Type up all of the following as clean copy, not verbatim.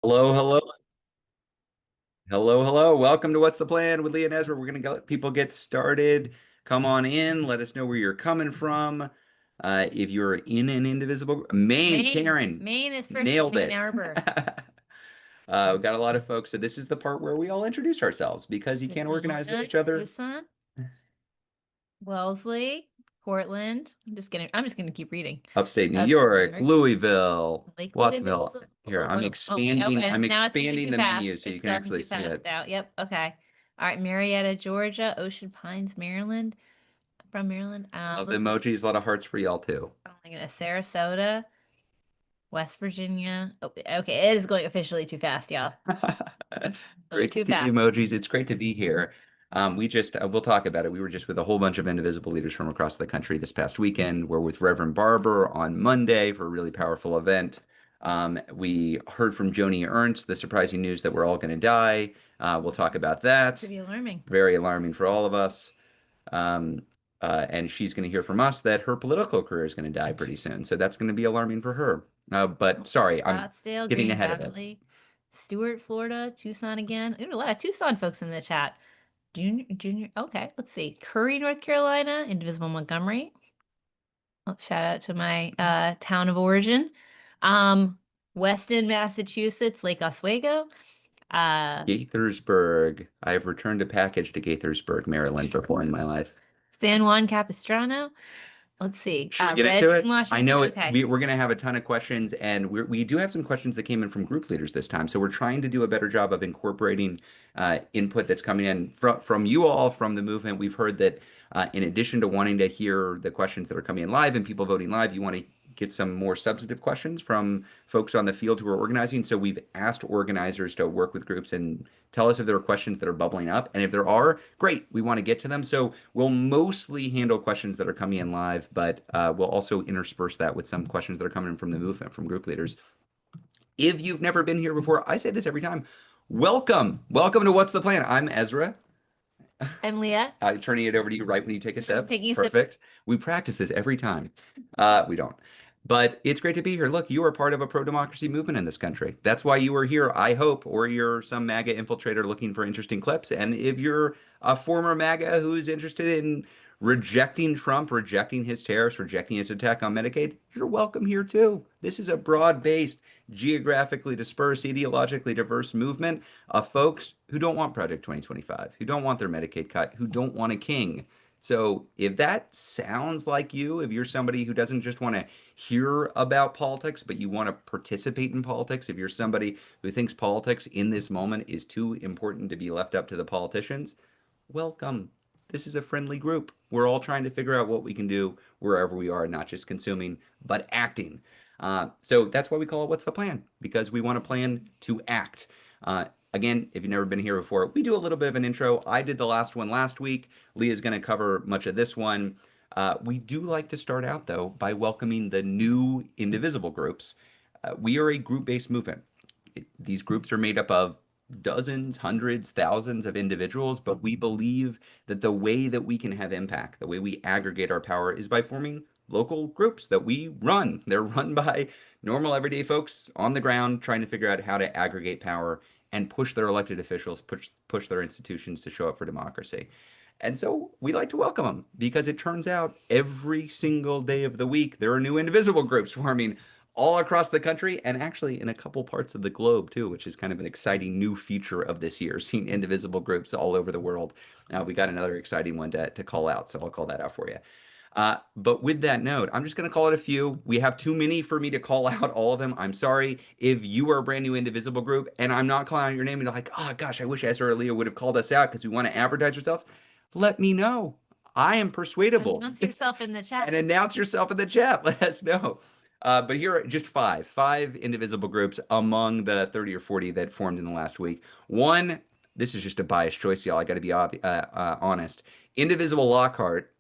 Hello, hello, hello. Welcome to What's the Plan with Leah and Ezra. We're going to let people get started. Come on in. Let us know where you're coming from. If you're in an indivisible, Maine, Maine. Karen, Maine is first in nailed Ann it. Arbor. We've got a lot of folks. So this is the part where we all introduce ourselves because you can't organize with Sedona, each other. Tucson, Wellesley, Portland. I'm just gonna keep reading. Upstate New Upstate New York, York, Louisville, Lakewood, Wattsville. Indivisible. Here, I'm Oh, expanding. and I'm now it's moving expanding too the fast. menu so you It's can going actually too see fast it. now. Yep. Okay. All right. Marietta, Georgia. Ocean Pines, Maryland. From Maryland. Love the Let's see. emojis. A lot of hearts for y'all too. Oh my goodness. Sarasota, West Virginia. Oh, okay. It is going officially too fast, y'all. Going Great to too see the fast. emojis. It's great to be here. We'll talk about it. We were just with a whole bunch of Indivisible leaders from across the country this past weekend. We're with Reverend Barber on Monday for a really powerful event. We heard from Joni Ernst, the surprising news that we're all going to die. We'll talk about To that. be alarming. Very alarming for all of us. Um, and she's going to hear from us that her political career is going to die pretty soon. So that's going to be alarming for her. But sorry, I'm Scottsdale, getting Green ahead of it. Valley, Stewart, Florida, Tucson again. Ooh, a lot of Tucson folks in the chat. Junior. Okay, let's see. Curry, North Carolina, Indivisible Montgomery. Shout out to my town of origin. Um, Weston, Massachusetts, Lake Oswego. Uh, Gaithersburg. I have returned a package to Gaithersburg, Maryland before in my life. San Juan Capistrano. Let's see. Should we get into Redmond, it? I Washington. know Okay. we're going to have a ton of questions, and we do have some questions that came in from group leaders this time. So we're trying to do a better job of incorporating input that's coming in from you all, from the movement. We've heard that in addition to wanting to hear the questions that are coming in live and people voting live, you want to get some more substantive questions from folks on the field who are organizing. So we've asked organizers to work with groups and tell us if there are questions that are bubbling up. And if there are, great, we want to get to them. So we'll mostly handle questions that are coming in live, but we'll also intersperse that with some questions that are coming in from the movement, from group leaders. If you've never been here before, I say this every time. Welcome. Welcome to What's the Plan? I'm Ezra. I'm Leah. I'm turning it over to you right when you take a I'm sip. taking a sip. Perfect. We practice this every time. We don't. But it's great to be here. Look, you are part of a pro-democracy movement in this country. That's why you are here, I hope, or you're some MAGA infiltrator looking for interesting clips. And if you're a former MAGA who's interested in rejecting Trump, rejecting his tariffs, rejecting his attack on Medicaid, you're welcome here too. This is a broad-based, geographically dispersed, ideologically diverse movement of folks who don't want Project 2025, who don't want their Medicaid cut, who don't want a king. So if that sounds like you, if you're somebody who doesn't just want to hear about politics, but you want to participate in politics, if you're somebody who thinks politics in this moment is too important to be left up to the politicians, welcome. This is a friendly group. We're all trying to figure out what we can do wherever we are, not just consuming, but acting. So that's why we call it What's the Plan? Because we want to plan to act. Again, if you've never been here before, we do a little bit of an intro. I did the last one last week. Leah's going to cover much of this one. We do like to start out, though, by welcoming the new Indivisible groups. We are a group-based movement. These groups are made up of dozens, hundreds, thousands of individuals, but we believe that the way that we can have impact, the way we aggregate our power is by forming local groups that we run. They're run by normal everyday folks on the ground trying to figure out how to aggregate power and push their elected officials, push their institutions to show up for democracy. And so we like to welcome them because it turns out every single day of the week there are new Indivisible groups forming all across the country and actually in a couple parts of the globe too, which is kind of an exciting new feature of this year, seeing Indivisible groups all over the world. Now we got another exciting one to call out, so I'll call that out for you. But with that note, I'm just going to call it a few. We have too many for me to call out all of them. I'm sorry if you are a brand new Indivisible group and I'm not calling out your name and you're like, oh gosh, I wish Ezra or Leah would have called us out because we want to advertise yourself. Let me know. I am persuadable. Announce yourself in the chat. And announce yourself in the chat. Let us know. But here are just five indivisible groups among the 30 or 40 that formed in the last week. One, this is just a biased choice, y'all. I got to be honest. Indivisible Lockhart,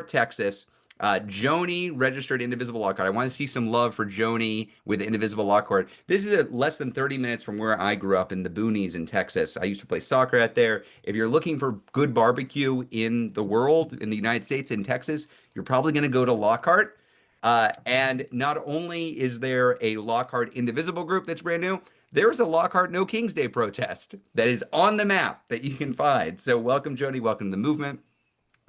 Texas. Joni registered Indivisible Lockhart. I want to see some love for Joni with Indivisible Lockhart. This is less than 30 minutes from where I grew up in the boonies in Texas. I used to play soccer out there. If you're looking for good barbecue in the world, in the United States, in Texas, you're probably going to go to Lockhart. And not only is there a Lockhart Indivisible group that's brand new, there is a Lockhart No King's Day protest that is on the map that you can find. So welcome, Jody. Welcome to the movement.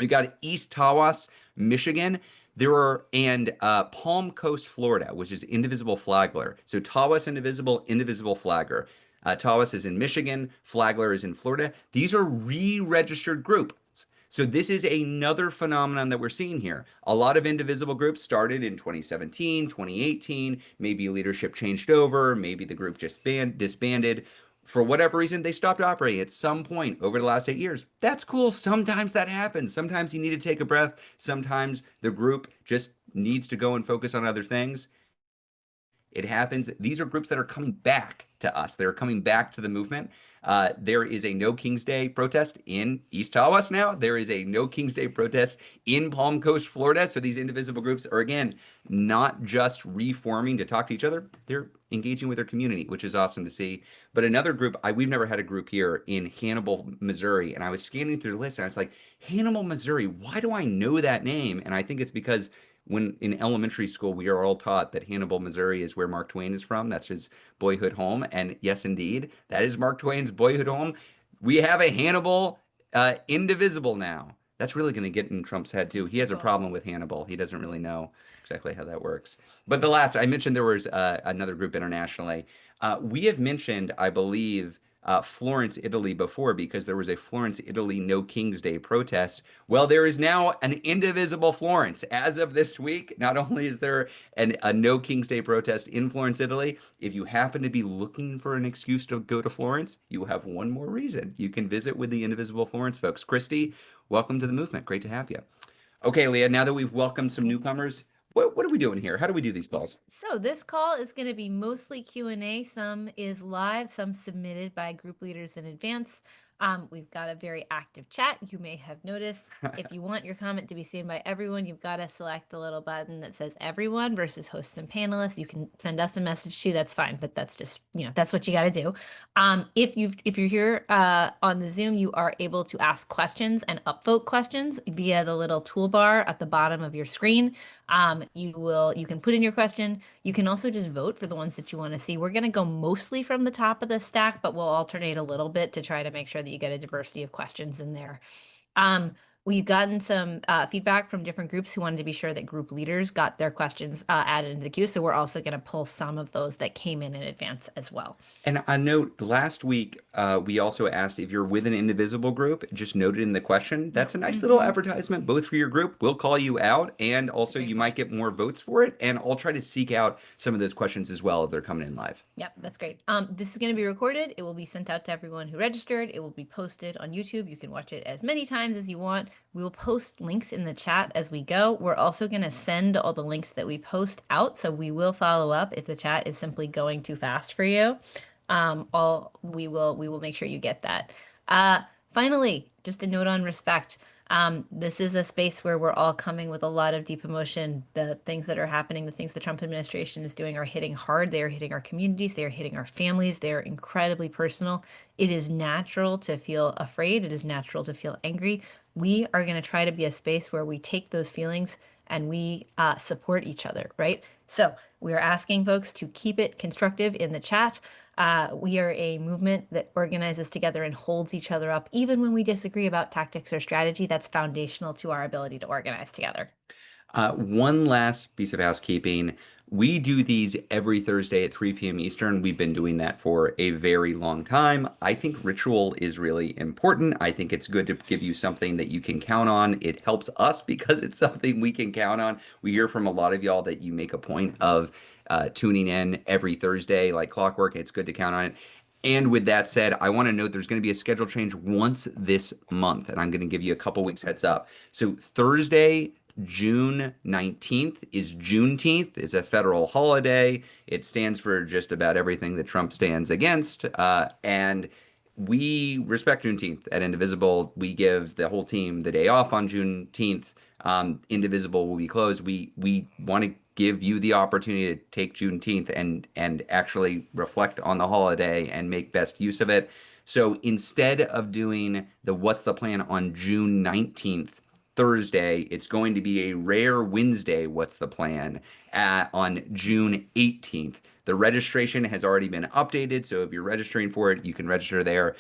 We got East Tawas, Michigan. There are and Palm Coast, Florida, which is Indivisible Flagler. So Tawas Indivisible, Indivisible Flagler. Tawas is in Michigan, Flagler is in Florida. These are re-registered groups. So this is another phenomenon that we're seeing here. A lot of indivisible groups started in 2017, 2018. Maybe leadership changed over. Maybe the group just disbanded. For whatever reason, they stopped operating at some point over the last 8 years. That's cool. Sometimes that happens. Sometimes you need to take a breath. Sometimes the group just needs to go and focus on other things. It happens. These are groups that are coming back to us. They're coming back to the movement. There is a No King's Day protest in East Tawas now. There is a No King's Day protest in Palm Coast, Florida. So these indivisible groups are, again, not just reforming to talk to each other. They're engaging with their community, which is awesome to see. But another group, we've never had a group here in Hannibal, Missouri. And I was scanning through the list and I was like, Hannibal, Missouri, why do I know that name? And I think it's because when in elementary school, we are all taught that Hannibal, Missouri is where Mark Twain is from. That's his boyhood home. And yes, indeed, that is Mark Twain's boyhood home. We have a Hannibal Indivisible now. That's really going to get in Trump's head, too. That's He pretty has a cool. problem with Hannibal. He doesn't really know exactly how that works. But the last, I mentioned there was another group internationally. We have mentioned, I believe, Florence, Italy before because there was a Florence, Italy No King's Day protest. Well, there is now an indivisible Florence. As of this week, not only is there a No King's Day protest in Florence, Italy, if you happen to be looking for an excuse to go to Florence, you have one more reason. You can visit with the Indivisible Florence folks. Christy, welcome to the movement. Great to have you. Okay, Leah, now that we've welcomed some Okay. newcomers, what are we doing here? How do we do these calls? So this call is going to be mostly Q&A. Some is live, some submitted by group leaders in advance. We've got a very active chat. You may have noticed if you want your comment to be seen by everyone, you've got to select the little button that says everyone versus hosts and panelists. You can send us a message too. That's fine, but that's just, that's what you got to do. If you're here on the Zoom, you are able to ask questions and upvote questions via the little toolbar at the bottom of your screen. You can put in your question. You can also just vote for the ones that you want to see. We're going to go mostly from the top of the stack, but we'll alternate a little bit to try to make sure that you get a diversity of questions in there. Um, we've gotten some feedback from different groups who wanted to be sure that group leaders got their questions added into the queue. So we're also going to pull some of those that came in advance as well. And I note last week, we also asked if you're with an indivisible group, just noted in the question. That's a nice little Mhm. advertisement, both for your group. We'll call you out, and That's a also great you might point. get more votes for it. And I'll try to seek out some of those questions as well if they're coming in live. Yep, that's great. This is going to be recorded. It will be sent out to everyone who registered. It will be posted on YouTube. You can watch it as many times as you want. We will post links in the chat as we go. We're also going to send all the links that we post out, so we will follow up if the chat is simply going too fast for you. All we will make sure you get that. Finally, just a note on respect. This is a space where we're all coming with a lot of deep emotion. The things that are happening, the things the Trump administration is doing are hitting hard. They are hitting our communities. They are hitting our families. They are incredibly personal. It is natural to feel afraid. It is natural to feel angry. We are going to try to be a space where we take those feelings and we support each other, right? So we are asking folks to keep it constructive in the chat. We are a movement that organizes together and holds each other up, even when we disagree about tactics or strategy. That's foundational to our ability to organize together. One last piece of housekeeping. We do these every Thursday at 3 p.m. Eastern. We've been doing that for a very long time. I think ritual is really important. I think it's good to give you something that you can count on. It helps us because it's something we can count on. We hear from a lot of y'all that you make a point of tuning in every Thursday like clockwork. It's good to count on it. And with that said, I want to note there's going to be a schedule change once this month, and I'm going to give you a couple weeks heads up. So Thursday, June 19th is Juneteenth. It's a federal holiday. It stands for just about everything that Trump stands against. And we respect Juneteenth at Indivisible. We give the whole team the day off on Juneteenth. Indivisible will be closed. We want to give you the opportunity to take Juneteenth and actually reflect on the holiday and make best use of it. So instead of doing the What's the Plan on June 19th, Thursday, it's going to be a rare Wednesday, What's the Plan, on June 18th. The registration has already been updated, so if you're registering for it, you can register there.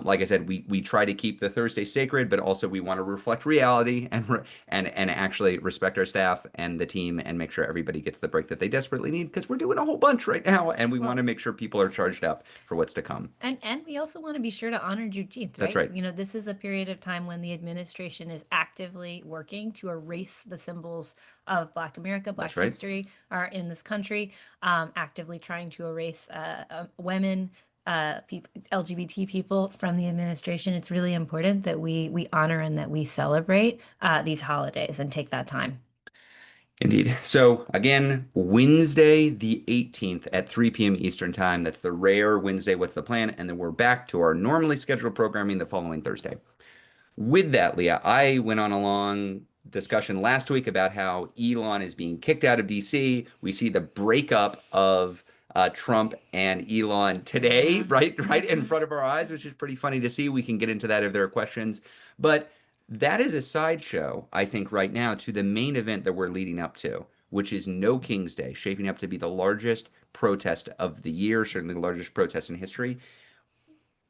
Like I said, we try to keep the Thursday sacred, but also we want to reflect reality and actually respect our staff and the team and make sure everybody gets the break that they desperately need because we're doing a whole bunch right now, and we want Well, to make sure people are charged up for what's to come. and we also want to be sure to honor Juneteenth, That's right? right. You know, this is a period of time when the administration is actively working to erase the symbols of Black America, Black That's right. history are in this country, actively trying to erase women, LGBT people from the administration. It's really important that we honor and that we celebrate these holidays and take that time. Indeed. So again, Wednesday the 18th at 3 p.m. Eastern Time. That's the rare Wednesday. What's the plan? And then we're back to our normally scheduled programming the following Thursday. With that, Leah, I went on a long discussion last week about how Elon is being kicked out of DC. We see the breakup of Trump and Elon today, Yeah. right in front of our eyes, which is pretty funny to see. We can get into that if there are questions. But that is a sideshow, I think, right now to the main event that we're leading up to, which is No King's Day, shaping up to be the largest protest of the year, certainly the largest protest in history.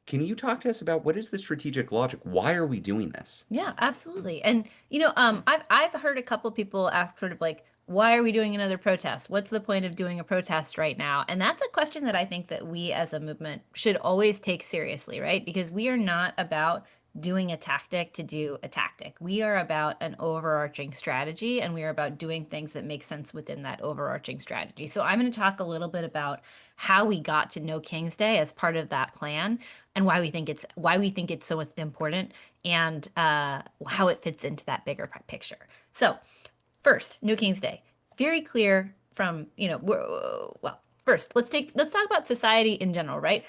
Can you talk to us about what is the strategic logic? Why are we doing this? Yeah, absolutely. And I've heard a couple people ask sort of like, why are we doing another protest? What's the point of doing a protest right now? And that's a question that I think that we as a movement should always take seriously, right? Because we are not about doing a tactic to do a tactic. We are about an overarching strategy and we are about doing things that make sense within that overarching strategy. So I'm going to talk a little bit about how we got to No King's Day as part of that plan and why we think it's so important and how it fits into that bigger picture. So, first, No King's Day. Very clear from, well, first, let's talk about society in general, right?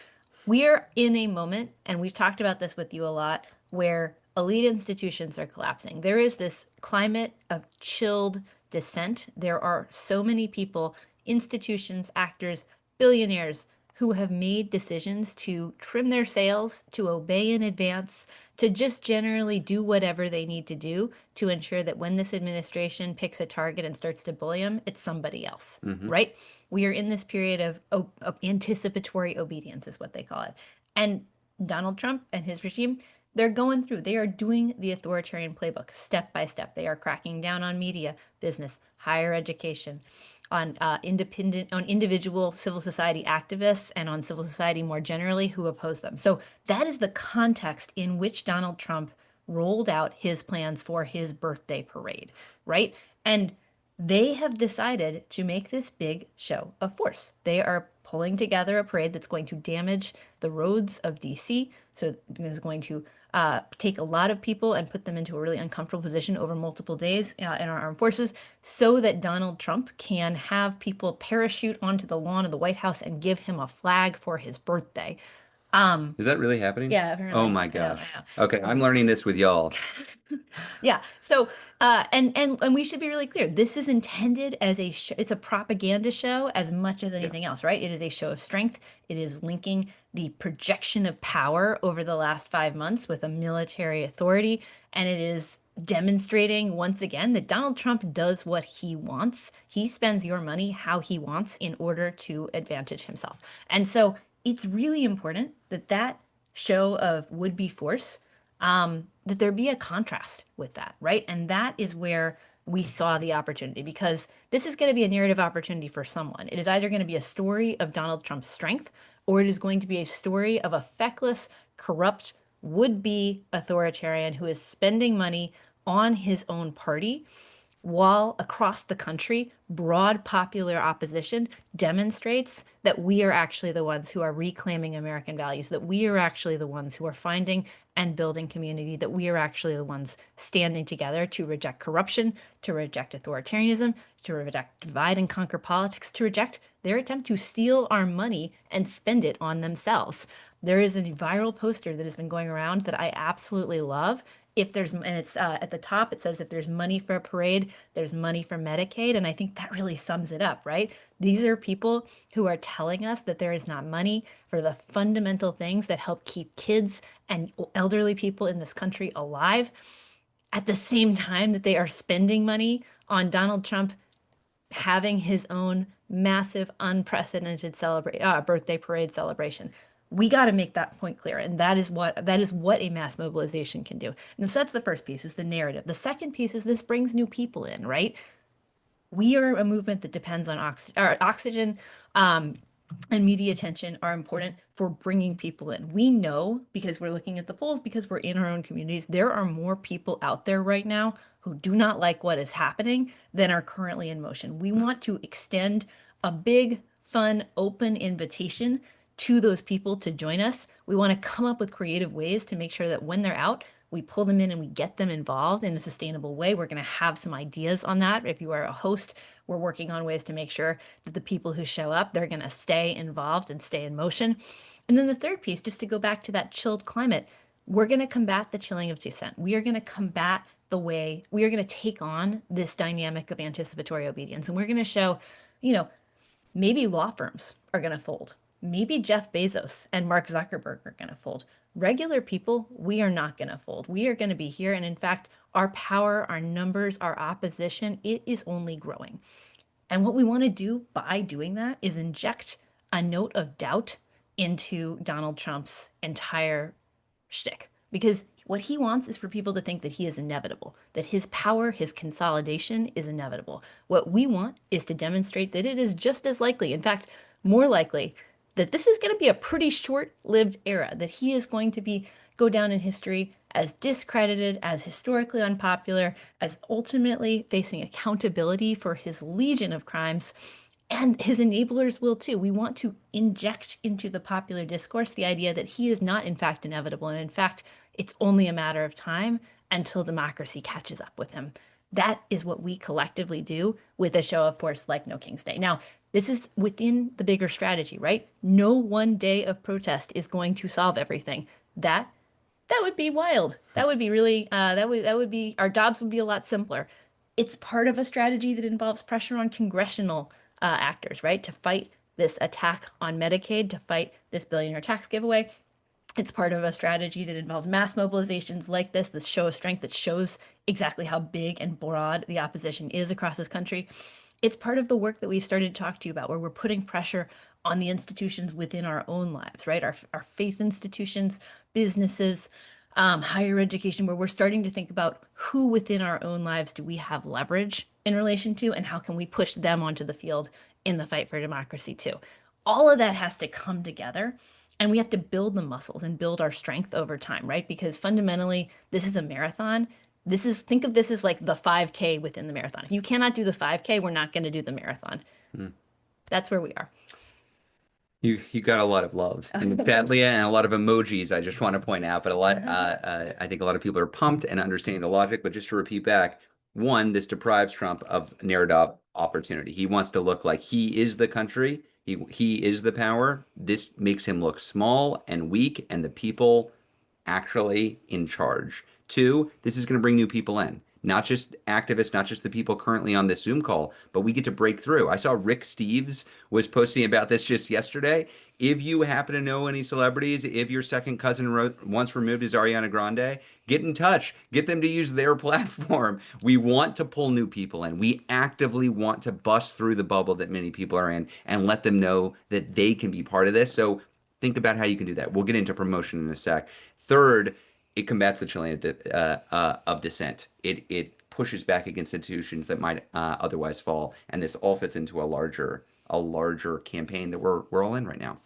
We are in a moment, and we've talked about this with you a lot, where elite institutions are collapsing. There is this climate of chilled dissent. There are so many people, institutions, actors, billionaires who have made decisions to trim their sails, to obey in advance, to just generally do whatever they need to do to ensure that when this administration picks a target and starts to bully them, it's somebody else, Hmm. right? We are in this period of anticipatory obedience, is what they call it. And Donald Trump and his regime, they are doing the authoritarian playbook step by step. They are cracking down on media, business, higher education, on individual civil society activists and on civil society more generally who oppose them. So that is the context in which Donald Trump rolled out his plans for his birthday parade, right? And they have decided to make this big show of force. They are pulling together a parade that's going to damage the roads of DC. So it's going to take a lot of people and put them into a really uncomfortable position over multiple days in our armed forces so that Donald Trump can have people parachute onto the lawn of the White House and give him a flag for his birthday. Is that really happening? Yeah, Oh apparently. my I know, gosh. I Okay, know. I'm learning this with y'all. Yeah. So, and we should be really clear. This is intended as a sh it's a propaganda show as much as Yeah. anything else, right? It is a show of strength. It is linking the projection of power over the last 5 months with a military authority, and it is demonstrating once again that Donald Trump does what he wants. He spends your money how he wants in order to advantage himself. And so it's really important that that show of would-be force that there be a contrast with that, right? And that is where we saw the opportunity because this is going to be a narrative opportunity for someone. It is either going to be a story of Donald Trump's strength or it is going to be a story of a feckless, corrupt, would-be authoritarian who is spending money on his own party while across the country, broad popular opposition demonstrates that we are actually the ones who are reclaiming American values, that we are actually the ones who are finding and building community, that we are actually the ones standing together to reject corruption, to reject authoritarianism, to reject divide and conquer politics, to reject their attempt to steal our money and spend it on themselves. There is a viral poster that has been going around that I absolutely love. If there's, and it's at the top, it says if there's money for a parade, there's money for Medicaid. And I think that really sums it up, right? These are people who are telling us that there is not money for the fundamental things that help keep kids and elderly people in this country alive at the same time that they are spending money on Donald Trump having his own massive, unprecedented birthday parade celebration. We got to make that point clear, and that is what a mass mobilization can do. And so that's the first piece, is the narrative. The second piece is this brings new people in, right? We are a movement that depends on oxygen, um, and media attention are important for bringing people in. We know, because we're looking at the polls, because we're in our own communities, there are more people out there right now who do not like what is happening than are currently in motion. We want to extend a big, fun, open invitation to those people to join us. We want to come up with creative ways to make sure that when they're out, we pull them in and we get them involved in a sustainable way. We're going to have some ideas on that. If you are a host, we're working on ways to make sure that the people who show up, they're going to stay involved and stay in motion. And then the third piece, just to go back to that chilled climate, we're going to combat the chilling of dissent. We are going to combat the way we are going to take on this dynamic of anticipatory obedience. And we're going to show, you know, maybe law firms are going to fold. Maybe Jeff Bezos and Mark Zuckerberg are going to fold. Regular people, we are not going to fold. We are going to be here. And in fact, our power, our numbers, our opposition, it is only growing. And what we want to do by doing that is inject a note of doubt into Donald Trump's entire shtick. Because what he wants is for people to think that he is inevitable, that his power, his consolidation is inevitable. What we want is to demonstrate that it is just as likely, in fact, more likely, that this is going to be a pretty short-lived era, that he is going to go down in history as discredited, as historically unpopular, as ultimately facing accountability for his legion of crimes. And his enablers will too. We want to inject into the popular discourse the idea that he is not, in fact, inevitable. And in fact, it's only a matter of time until democracy catches up with him. That is what we collectively do with a show of force like No King's Day. Now, this is within the bigger strategy, right? No one day of protest is going to solve everything. That would be wild. That would be really that would be our jobs would be a lot simpler. It's part of a strategy that involves pressure on congressional actors, right, to fight this attack on Medicaid, to fight this billionaire tax giveaway. It's part of a strategy that involves mass mobilizations like this show of strength that shows exactly how big and broad the opposition is across this country. It's part of the work that we started to talk to you about, where we're putting pressure on the institutions within our own lives, right? Our faith institutions, businesses, higher education, where we're starting to think about who within our own lives do we have leverage in relation to, and how can we push them onto the field in the fight for democracy too. All of that has to come together, and we have to build the muscles and build our strength over time, right? Because fundamentally, this is a marathon. Think of this as like the 5K within the marathon. If you cannot do the 5K, we're not going to do the marathon. Hmm. That's where we are. You got a lot of love in the chat, Leah, and a lot of emojis. I just want to point out, but I think a lot of people are pumped and understanding the logic. But just to repeat back, one, this deprives Trump of narrative opportunity. He wants to look like he is the country. He is the power. This makes him look small and weak, and the people actually in charge. Two, this is going to bring new people in, not just activists, not just the people currently on this Zoom call, but we get to break through. I saw Rick Steves was posting about this just yesterday. If you happen to know any celebrities, if your second cousin once removed is Ariana Grande, get in touch. Get them to use their platform. We want to pull new people in. We actively want to bust through the bubble that many people are in and let them know that they can be part of this. So think about how you can do that. We'll get into promotion in a sec. Third, it combats the chilling of dissent. It pushes back against institutions that might otherwise fall, and this all fits into a larger campaign that we're all in right now.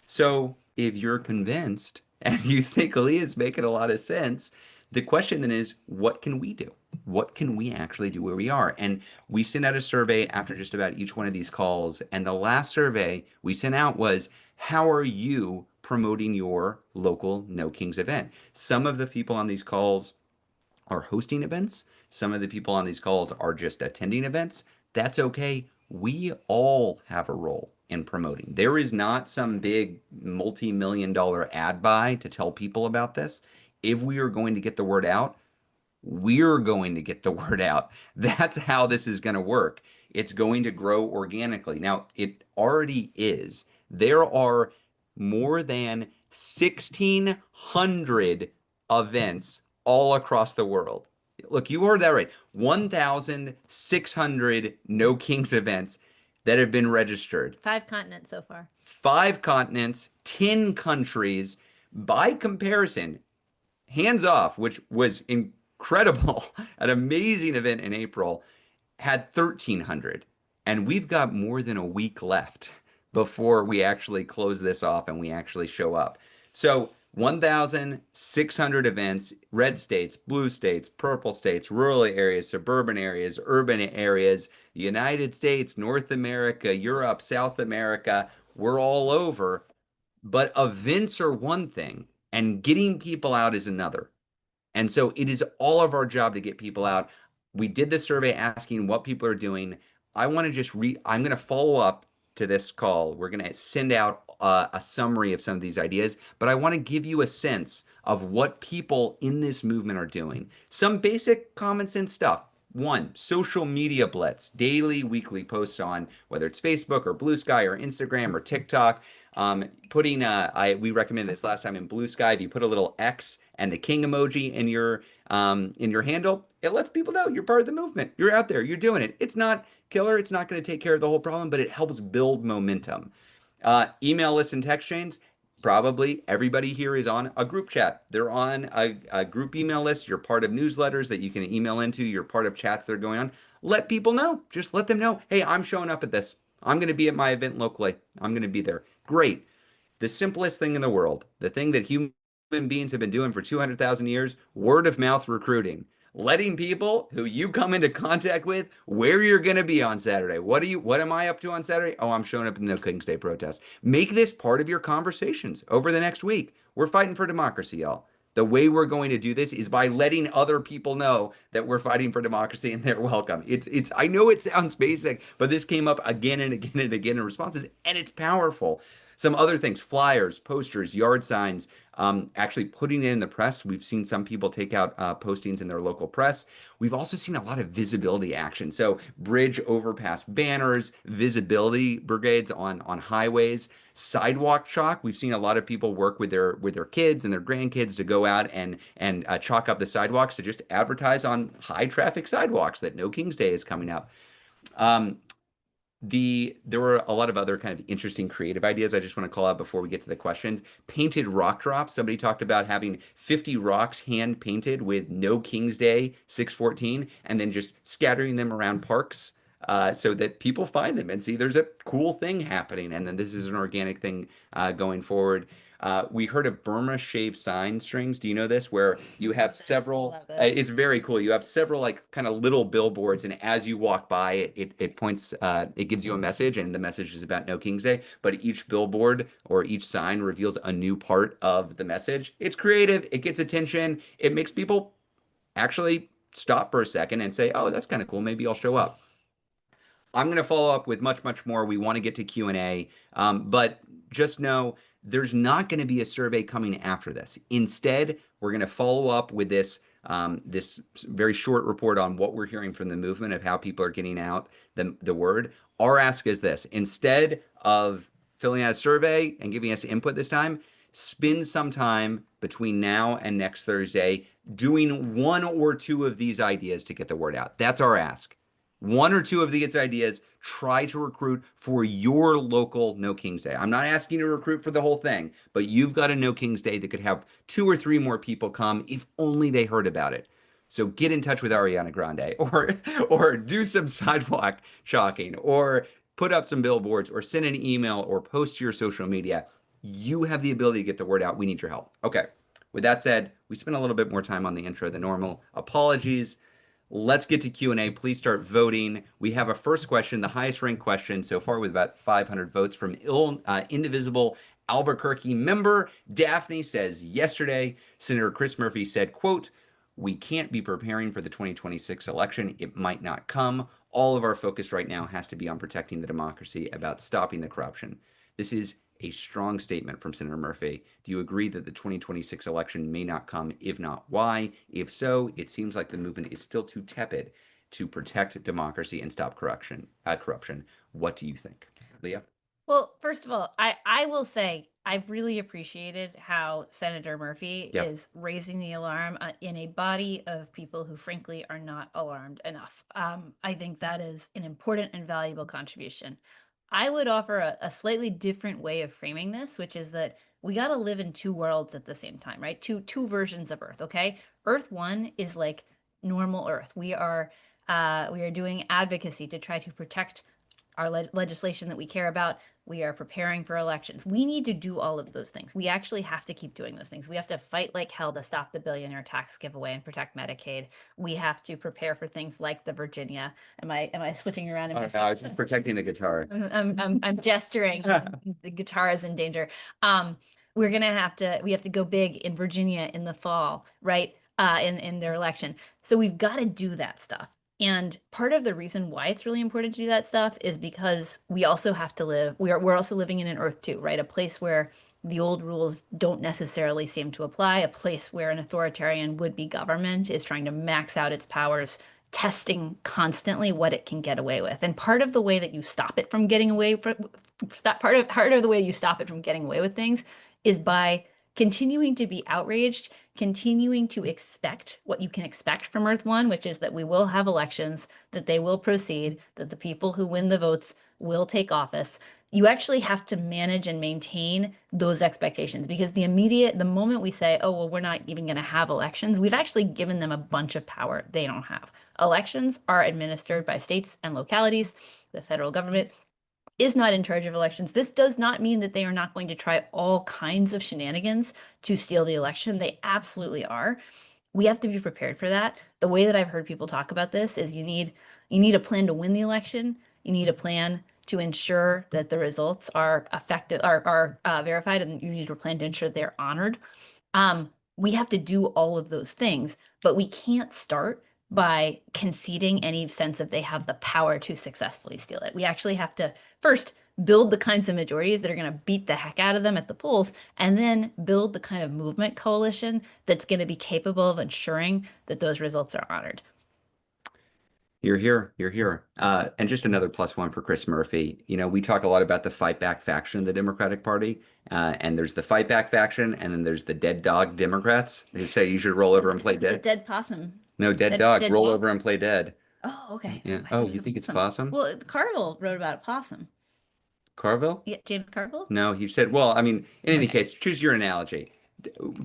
So if you're convinced and you think Leah's making a lot of sense, the question then is, what can we do? What can we actually do where we are? And we sent out a survey after just about each one of these calls. And the last survey we sent out was, how are you promoting your local No Kings event? Some of the people on these calls are hosting events. Some of the people on these calls are just attending events. That's okay. We all have a role in promoting. There is not some big multi-million dollar ad buy to tell people about this. If we are going to get the word out, we're going to get the word out. That's how this is going to work. It's going to grow organically. Now, it already is. There are more than 1,600 events all across the world. Look, you heard that right. 1,600 No Kings events that have been registered. 5 continents so far. 5 continents, 10 countries. By comparison, Hands Off, which was incredible, an amazing event in April, had 1,300. And we've got more than a week left before we actually close this off and we actually show up. So 1,600 events, red states, blue states, purple states, rural areas, suburban areas, urban areas, United States, North America, Europe, South America. We're all over. But events are one thing, and getting people out is another. And so it is all of our job to get people out. We did the survey asking what people are doing. I want to just I'm going to follow up to this call. We're going to send out a summary of some of these ideas, but I want to give you a sense of what people in this movement are doing. Some basic common sense stuff. One, social media blitz, daily, weekly posts on whether it's Facebook or Blue Sky or Instagram or TikTok. Putting we recommended this last time in Blue Sky. If you put a little X and the king emoji in your handle, it lets people know you're part of the movement. You're out there. You're doing it. It's not killer. It's not going to take care of the whole problem, but it helps build momentum. Email list and text chains. Probably everybody here is on a group chat. They're on a group email list. You're part of newsletters that you can email into. You're part of chats that are going on. Let people know. Just let them know. Hey, I'm showing up at this. I'm going to be at my event locally. I'm going to be there. Great. The simplest thing in the world, the thing that human beings have been doing for 200,000 years, word of mouth recruiting. Letting people who you come into contact with where you're going to be on Saturday. What am I up to on Saturday? Oh, I'm showing up in the No King's Day protest. Make this part of your conversations over the next week. We're fighting for democracy, y'all. The way we're going to do this is by letting other people know that we're fighting for democracy and they're welcome. It's I know it sounds basic, but this came up again and again and again in responses, and it's powerful. Some other things, flyers, posters, yard signs, actually putting it in the press. We've seen some people take out postings in their local press. We've also seen a lot of visibility action. So bridge overpass banners, visibility brigades on highways, sidewalk chalk. We've seen a lot of people work with their kids and their grandkids to go out and chalk up the sidewalks to just advertise on high traffic sidewalks that No King's Day is coming up. Um, there were a lot of other kind of interesting creative ideas I just want to call out before we get to the questions. Painted rock drops. Somebody talked about having 50 rocks hand painted with No King's Day 614 and then just scattering them around parks so that people find them and see there's a cool thing happening. And then this is an organic thing going forward. We heard of Burma shave sign strings. Do you know this? Where you have several, Love this. it's very cool. You have several like kind of little billboards, and as you walk by, it points, it gives you a message, and the message is about No King's Day. But each billboard or each sign reveals a new part of the message. It's creative. It gets attention. It makes people actually stop for a second and say, "Oh, that's kind of cool. Maybe I'll show up." I'm going to follow up with much, much more. We want to get to Q&A, but just know there's not going to be a survey coming after this. Instead, we're going to follow up with this very short report on what we're hearing from the movement of how people are getting out the word. Our ask is this: instead of filling out a survey and giving us input this time, spend some time between now and next Thursday doing one or two of these ideas to get the word out. That's our ask. One or two of these ideas, try to recruit for your local No King's Day. I'm not asking you to recruit for the whole thing, but you've got a No King's Day that could have 2 or 3 more people come if only they heard about it. So get in touch with Ariana Grande or do some sidewalk chalking or put up some billboards or send an email or post to your social media. You have the ability to get the word out. We need your help. Okay. With that said, we spent a little bit more time on the intro than normal. Apologies. Let's get to Q&A. Please start voting. We have a first question, the highest ranked question so far with about 500 votes from Indivisible Albuquerque member. Daphne says, yesterday, Senator Chris Murphy said, quote, "We can't be preparing for the 2026 election. It might not come. All of our focus right now has to be on protecting the democracy, about stopping the corruption." This is a strong statement from Senator Murphy. Do you agree that the 2026 election may not come? If not, why? If so, it seems like the movement is still too tepid to protect democracy and stop corruption. What do you think, Leah? Well, first of all, I will say I've really appreciated how Senator Murphy Yeah. is raising the alarm in a body of people who, frankly, are not alarmed enough. I think that is an important and valuable contribution. I would offer a slightly different way of framing this, which is that we got to live in two worlds at the same time, right? Two versions of Earth. Okay, Earth one is like normal Earth. We are doing advocacy to try to protect our legislation that we care about. We are preparing for elections. We need to do all of those things. We actually have to keep doing those things. We have to fight like hell to stop the billionaire tax giveaway and protect Medicaid. We have to prepare for things like the Virginia. Am I switching around in my No, I was seats? just protecting the guitar. I'm gesturing. The guitar is in danger. Um, we have to go big in Virginia in the fall, right? In their election. So we've got to do that stuff. And part of the reason why it's really important to do that stuff is because we also have to live, we're also living in an Earth too, right? A place where the old rules don't necessarily seem to apply, a place where an authoritarian would-be government is trying to max out its powers, testing constantly what it can get away with. And part of the way that you stop it from getting away from part of the way you stop it from getting away with things is by continuing to be outraged, continuing to expect what you can expect from Earth One, which is that we will have elections, that they will proceed, that the people who win the votes will take office. You actually have to manage and maintain those expectations because the moment we say, oh, well, we're not even going to have elections, we've actually given them a bunch of power they don't have. Elections are administered by states and localities. The federal government is not in charge of elections. This does not mean that they are not going to try all kinds of shenanigans to steal the election. They absolutely are. We have to be prepared for that. The way that I've heard people talk about this is you need a plan to win the election. You need a plan to ensure that the results are effective are verified, and you need a plan to ensure they're honored. We have to do all of those things, but we can't start by conceding any sense that they have the power to successfully steal it. We actually have to first build the kinds of majorities that are going to beat the heck out of them at the polls, and then build the kind of movement coalition that's going to be capable of ensuring that those results are honored. You're here. You're here. And just another plus one for Chris Murphy. You know, we talk a lot about the fight back faction of the Democratic Party. And there's the fight back faction, and then there's the dead dog Democrats who say you should roll over and play The dead. dead possum. No, dead Dead, dog, dead roll what? over and play dead. Oh, okay. Yeah. Oh, I Oh, thought it you was a think it's possum. possum? Well, Carville wrote about a possum. Carville? Yeah, James Carville? No, he said, well, I mean, in any Okay. case, choose your analogy.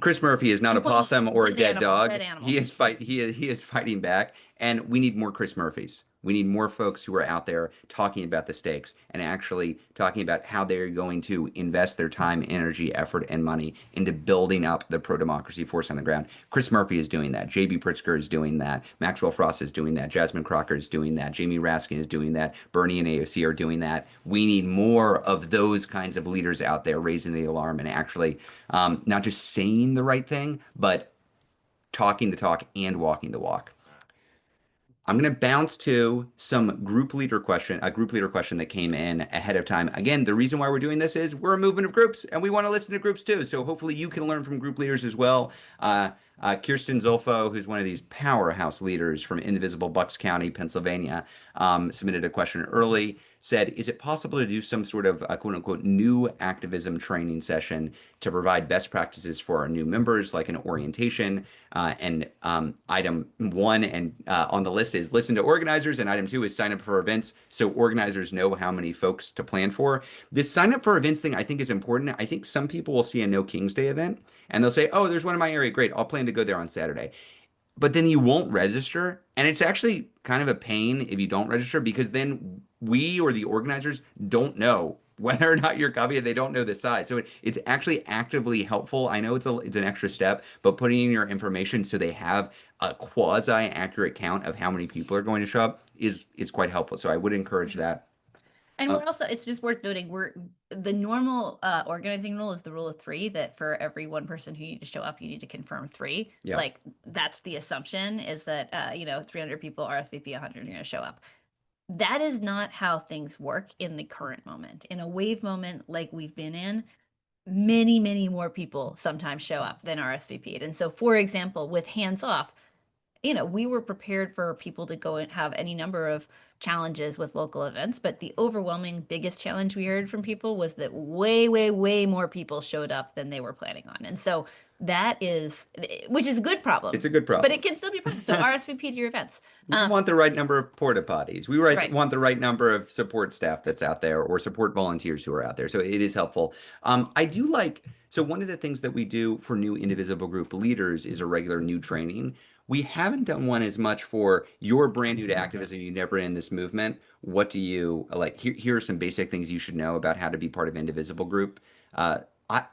Chris Murphy is not Your a point is possum or a dead dead animal, dog. dead animal. He is fighting back, and we need more Chris Murphys. We need more folks who are out there talking about the stakes and actually talking about how they're going to invest their time, energy, effort, and money into building up the pro-democracy force on the ground. Chris Murphy is doing that. J.B. Pritzker is doing that. Maxwell Frost is doing that. Jasmine Crocker is doing that. Jamie Raskin is doing that. Bernie and AOC are doing that. We need more of those kinds of leaders out there raising the alarm and actually not just saying the right thing, but talking the talk and walking the walk. I'm going to bounce to some a group leader question that came in ahead of time. Again, the reason why we're doing this is we're a movement of groups and we want to listen to groups too. So hopefully you can learn from group leaders as well. Kirsten Zolfo, who's one of these powerhouse leaders from Indivisible, Bucks County, Pennsylvania, submitted a question early, said, is it possible to do some sort of quote unquote new activism training session to provide best practices for our new members, like an orientation? And item one and on the list is listen to organizers, and item two is sign up for events so organizers know how many folks to plan for. This sign up for events thing I think is important. I think some people will see a No King's Day event and they'll say, oh, there's one in my area. Great. I'll plan to go there on Saturday. But then you won't register. And it's actually kind of a pain if you don't register because then we or the organizers don't know whether or not you're coming and they don't know the size. So it's actually actively helpful. I know it's an extra step, but putting in your information so they have a quasi accurate count of how many people are going to show up is quite helpful. So I would encourage that. And Uh, we're also, it's just worth noting, the normal organizing rule is the rule of three, that for every one person who you need to show up, you need to confirm three. yeah. Like that's the assumption is that, 300 people RSVP, 100 are going to show up. That is not how things work in the current moment. In a wave moment like we've been in, many, many more people sometimes show up than RSVP'd. And so, for example, with hands off, we were prepared for people to go and have any number of challenges with local events, but the overwhelming biggest challenge we heard from people was that way, way, way more people showed up than they were planning on. And so that is, which is a good It's problem, a good but problem. it can still be a problem. So RSVP to your events. We want the right number of porta potties. Right. Want the right number of support staff that's out there or support volunteers who are out there. So it is helpful. I do like, so one of the things that we do for new Indivisible group leaders is a regular new training. We haven't done one as much for you're brand new to activism, you've never been in this movement. What do you like? Here are some basic things you should know about how to be part of Indivisible group. Uh,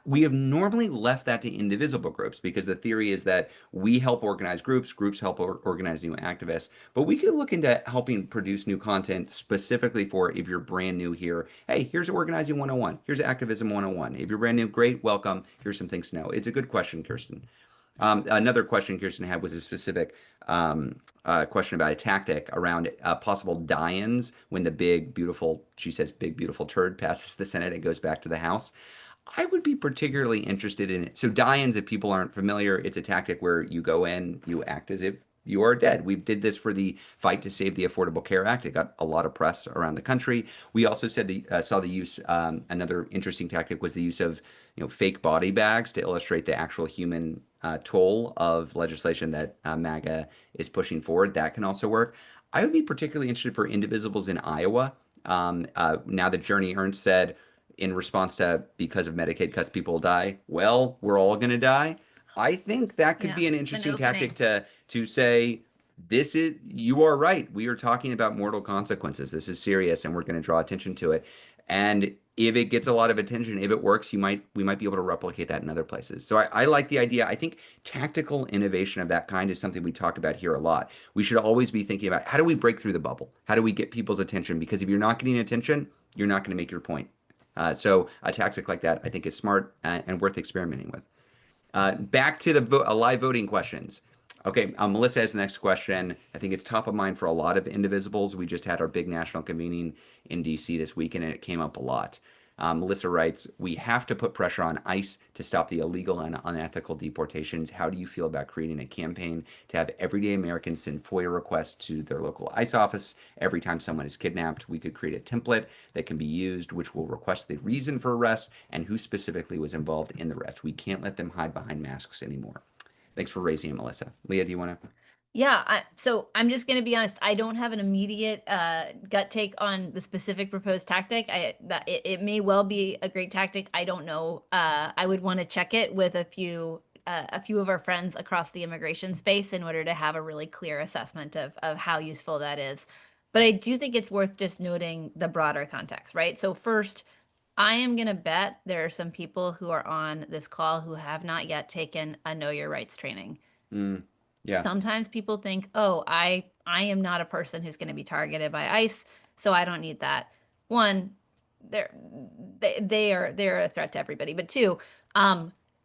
we have normally left that to indivisible groups because the theory is that we help organize groups, groups help organize new activists. But we could look into helping produce new content specifically for if you're brand new here. Hey, here's Organizing 101. Here's Activism 101. If you're brand new, great, welcome. Here's some things to know. It's a good question, Kirsten. Another question Kirsten had was a specific question about a tactic around possible die-ins when the big, beautiful, she says, big, beautiful turd passes the Senate and goes back to the House. I would be particularly interested in it. So die-ins, if people aren't familiar, it's a tactic where you go in, you act as if you are dead. We did this for the fight to save the Affordable Care Act. It got a lot of press around the country. We also said saw the use. Another interesting tactic was the use of fake body bags to illustrate the actual human toll of legislation that MAGA is pushing forward. That can also work. I would be particularly interested for indivisibles in Iowa. Now that Journey Ernst said in response to because of Medicaid cuts, people die. Well, we're all going to die. I think that could Yeah. be an An interesting tactic opening. to say this is you are right. We are talking about mortal consequences. This is serious, and we're going to draw attention to it. And if it gets a lot of attention, if it works, we might be able to replicate that in other places. So I like the idea. I think tactical innovation of that kind is something we talk about here a lot. We should always be thinking about how do we break through the bubble? How do we get people's attention? Because if you're not getting attention, you're not going to make your point. So a tactic like that, I think, is smart and worth experimenting with. Back to the live voting questions. Okay, Melissa has the next question. I think it's top of mind for a lot of indivisibles. We just had our big national convening in DC this weekend, and it came up a lot. Melissa writes, we have to put pressure on ICE to stop the illegal and unethical deportations. How do you feel about creating a campaign to have everyday Americans send FOIA requests to their local ICE office every time someone is kidnapped? We could create a template that can be used, which will request the reason for arrest and who specifically was involved in the arrest. We can't let them hide behind masks anymore. Thanks for raising it, Melissa. Leah, do you want to? Yeah, so I'm just going to be honest. I don't have an immediate gut take on the specific proposed tactic. It may well be a great tactic. I don't know. I would want to check it with a few of our friends across the immigration space in order to have a really clear assessment of how useful that is. But I do think it's worth just noting the broader context, right? So first, I am going to bet there are some people who are on this call who have not yet taken a Know Your Rights training. Mm, yeah. Sometimes people think, "Oh, I am not a person who's going to be targeted by ICE, so I don't need that." One, they're they're a threat to everybody. But two,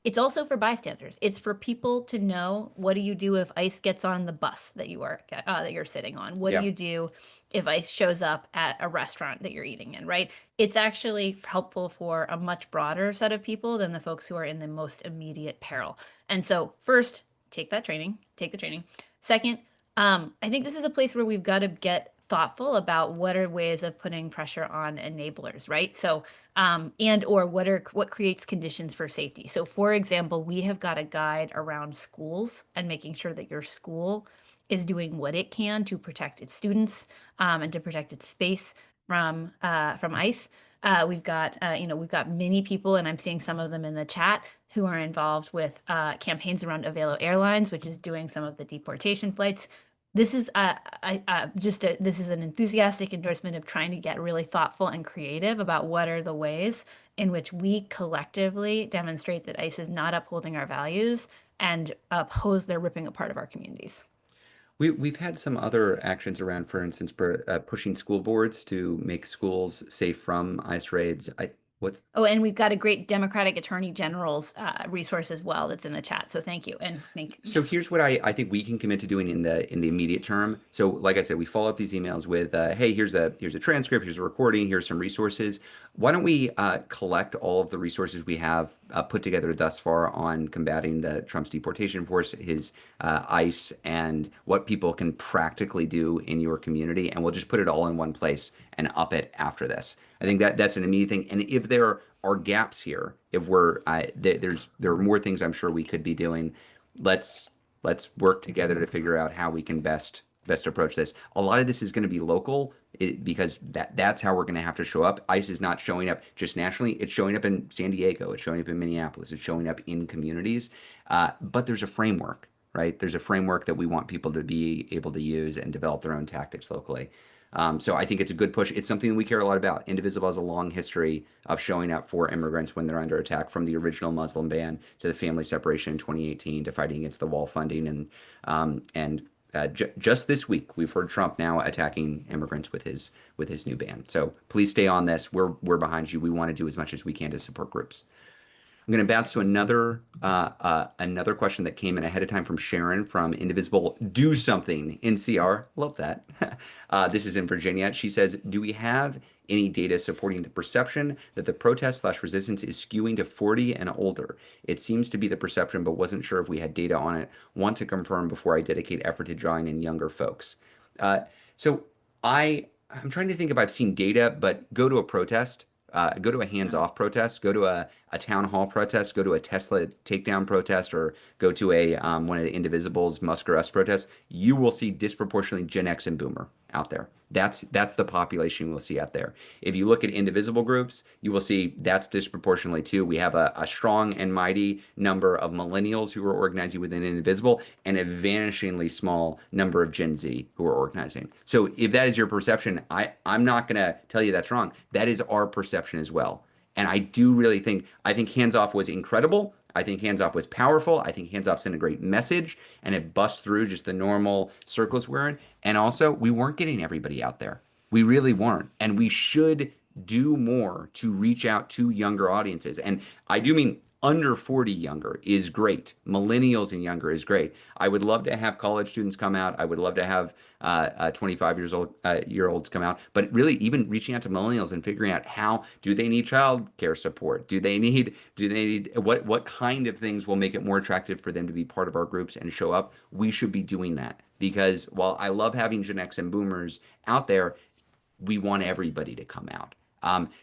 it's also for bystanders. It's for people to know what do you do if ICE gets on the bus that you're sitting on? What do Yeah. you do if ICE shows up at a restaurant that you're eating in, right? It's actually helpful for a much broader set of people than the folks who are in the most immediate peril. And so, first, take the training. Second, I think this is a place where we've got to get thoughtful about what are ways of putting pressure on enablers, right? So, and or what creates conditions for safety. So, for example, we have got a guide around schools and making sure that your school is doing what it can to protect its students and to protect its space from ICE. We've got many people, and I'm seeing some of them in the chat who are involved with campaigns around Avelo Airlines, which is doing some of the deportation flights. This is this is an enthusiastic endorsement of trying to get really thoughtful and creative about what are the ways in which we collectively demonstrate that ICE is not upholding our values and oppose their ripping apart of our communities. We've had some other actions around, for instance, pushing school boards to make schools safe from ICE raids. What's Oh, and we've got a great Democratic Attorney General's resource as well that's in the chat. So thank you. And So yes. here's what I think we can commit to doing in the immediate term. So like I said, we follow up these emails with, hey, here's a transcript, here's a recording, here's some resources. Why don't we collect all of the resources we have put together thus far on combating the Trump's deportation force, his ICE, and what people can practically do in your community, and we'll just put it all in one place and up it after this. I think that's an immediate thing. And if there are gaps here, if there are more things I'm sure we could be doing, let's let's work together to figure out how we can best approach this. A lot of this is going to be local because that's how we're going to have to show up. ICE is not showing up just nationally; it's showing up in San Diego, it's showing up in Minneapolis, it's showing up in communities. But there's a framework, right? There's a framework that we want people to be able to use and develop their own tactics locally. So I think it's a good push. It's something we care a lot about. Indivisible has a long history of showing up for immigrants when they're under attack, from the original Muslim ban to the family separation in 2018 to fighting against the wall funding, and just this week we've heard Trump now attacking immigrants with his new ban. So please stay on this. We're behind you. We want to do as much as we can to support groups. I'm going to bounce to another question that came in ahead of time from Sharon from Indivisible. Do something NCR. Love that. This is in Virginia. She says, "Do we have any data supporting the perception that the protest/resistance is skewing to 40 and older? It seems to be the perception, but wasn't sure if we had data on it. Want to confirm before I dedicate effort to drawing in younger folks." Uh, so I'm trying to think if I've seen data, but go to a protest. Go to a hands-off protest, go to a town hall protest, go to a Tesla takedown protest, or go to a one of the Indivisible's Musk or Us protests. You will see disproportionately Gen X and Boomer out there. That's the population we'll see out there. If you look at indivisible groups, you will see that's disproportionately too. We have a strong and mighty number of millennials who are organizing within Indivisible, and a vanishingly small number of Gen Z who are organizing. So if that is your perception, I'm not going to tell you that's wrong. That is our perception as well. And I do really think Hands Off was incredible. I think Hands Off was powerful. I think Hands Off sent a great message, and it busts through just the normal circles we're in. And also, we weren't getting everybody out there. We really weren't. And we should do more to reach out to younger audiences. And I do mean under 40 younger is great. Millennials and younger is great. I would love to have college students come out. I would love to have 25 years old year olds come out. But really, even reaching out to millennials and figuring out, how do they need child care support? Do they need what kind of things will make it more attractive for them to be part of our groups and show up? We should be doing that, because while I love having Gen X and Boomers out there, we want everybody to come out.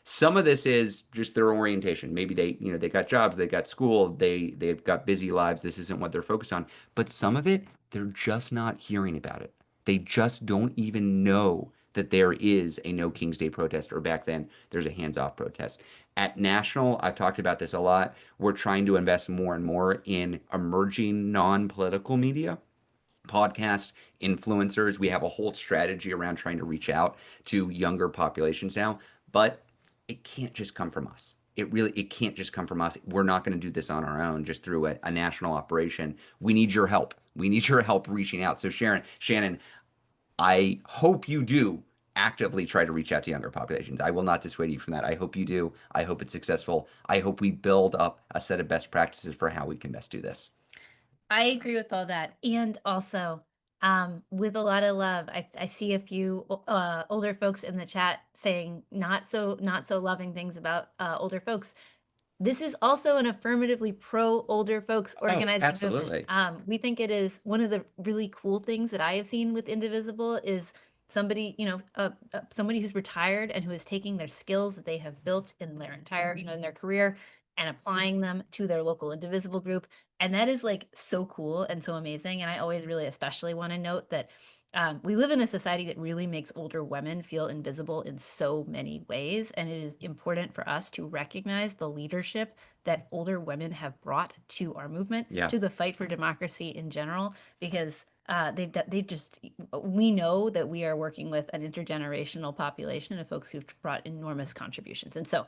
Some of this is just their orientation. Maybe they got jobs, they got school, they've got busy lives. This isn't what they're focused on. But some of it, they're just not hearing about it. They just don't even know that there is a No King's Day protest, or back then there's a hands-off protest. At National, I've talked about this a lot. We're trying to invest more and more in emerging non-political media, podcast influencers. We have a whole strategy around trying to reach out to younger populations now, but it can't just come from us. It can't just come from us. We're not going to do this on our own just through a national operation. We need your help. We need your help reaching out. So Shannon, I hope you do actively try to reach out to younger populations. I will not dissuade you from that. I hope you do. I hope it's successful. I hope we build up a set of best practices for how we can best do this. I agree with all that. And also, with a lot of love, I see a few older folks in the chat saying not so loving things about older folks. This is also an affirmatively pro older folks Oh, organizing movement. absolutely. We think it is one of the really cool things that I have seen with Indivisible is somebody, somebody who's retired and who is taking their skills that they have built in their entire, in their career, and applying them to their local Indivisible group. And that is like so cool and so amazing. And I always really especially want to note that we live in a society that really makes older women feel invisible in so many ways. And it is important for us to recognize the leadership that older women have brought to our movement, Yeah. to the fight for democracy in general, because we know that we are working with an intergenerational population of folks who've brought enormous contributions. And so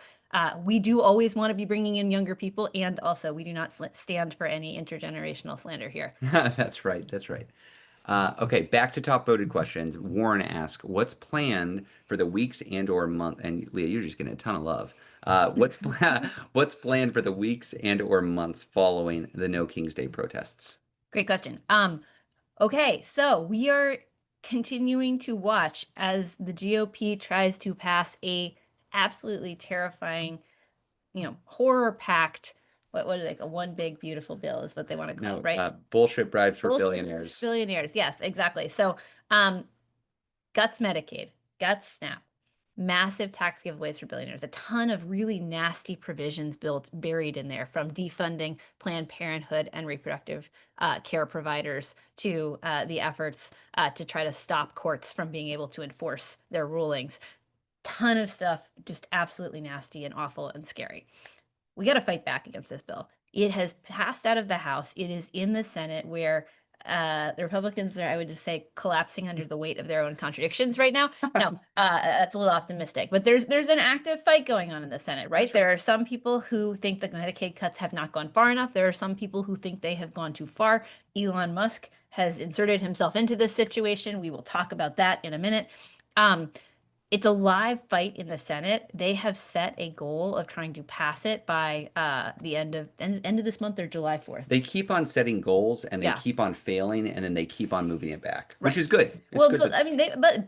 we do always want to be bringing in younger people. And also, we do not stand for any intergenerational slander here. That's right. That's right. Okay, back to top voted questions. Warren asks, "What's planned for the weeks and or month?" And Leah, you're just getting a ton of love. What's planned for the weeks and or months following the No King's Day protests? Great question. Okay, so we are continuing to watch as the GOP tries to pass a absolutely terrifying, horror-packed, what is it, like a one big beautiful bill is what they want to call it, No, right? bullshit bribes for Bullshit billionaires. billionaires. Yes, exactly. So, um, Guts Medicaid, Guts SNAP, massive tax giveaways for billionaires, a ton of really nasty provisions built buried in there, from defunding Planned Parenthood and reproductive care providers to the efforts to try to stop courts from being able to enforce their rulings. Ton of stuff, just absolutely nasty and awful and scary. We got to fight back against this bill. It has passed out of the House. It is in the Senate, where the Republicans are, I would just say, collapsing under the weight of their own contradictions right now. No, that's a little optimistic, but there's an active fight going on in the Senate, right? There are some people who think the Medicaid cuts have not gone far enough. There are some people who think they have gone too far. Elon Musk has inserted himself into this situation. We will talk about that in a minute. It's a live fight in the Senate. They have set a goal of trying to pass it by the end of this month or July 4th. They keep on setting goals and they Yeah, keep on failing and then they keep on moving it back, which right. is good. It's Well, good but that I mean,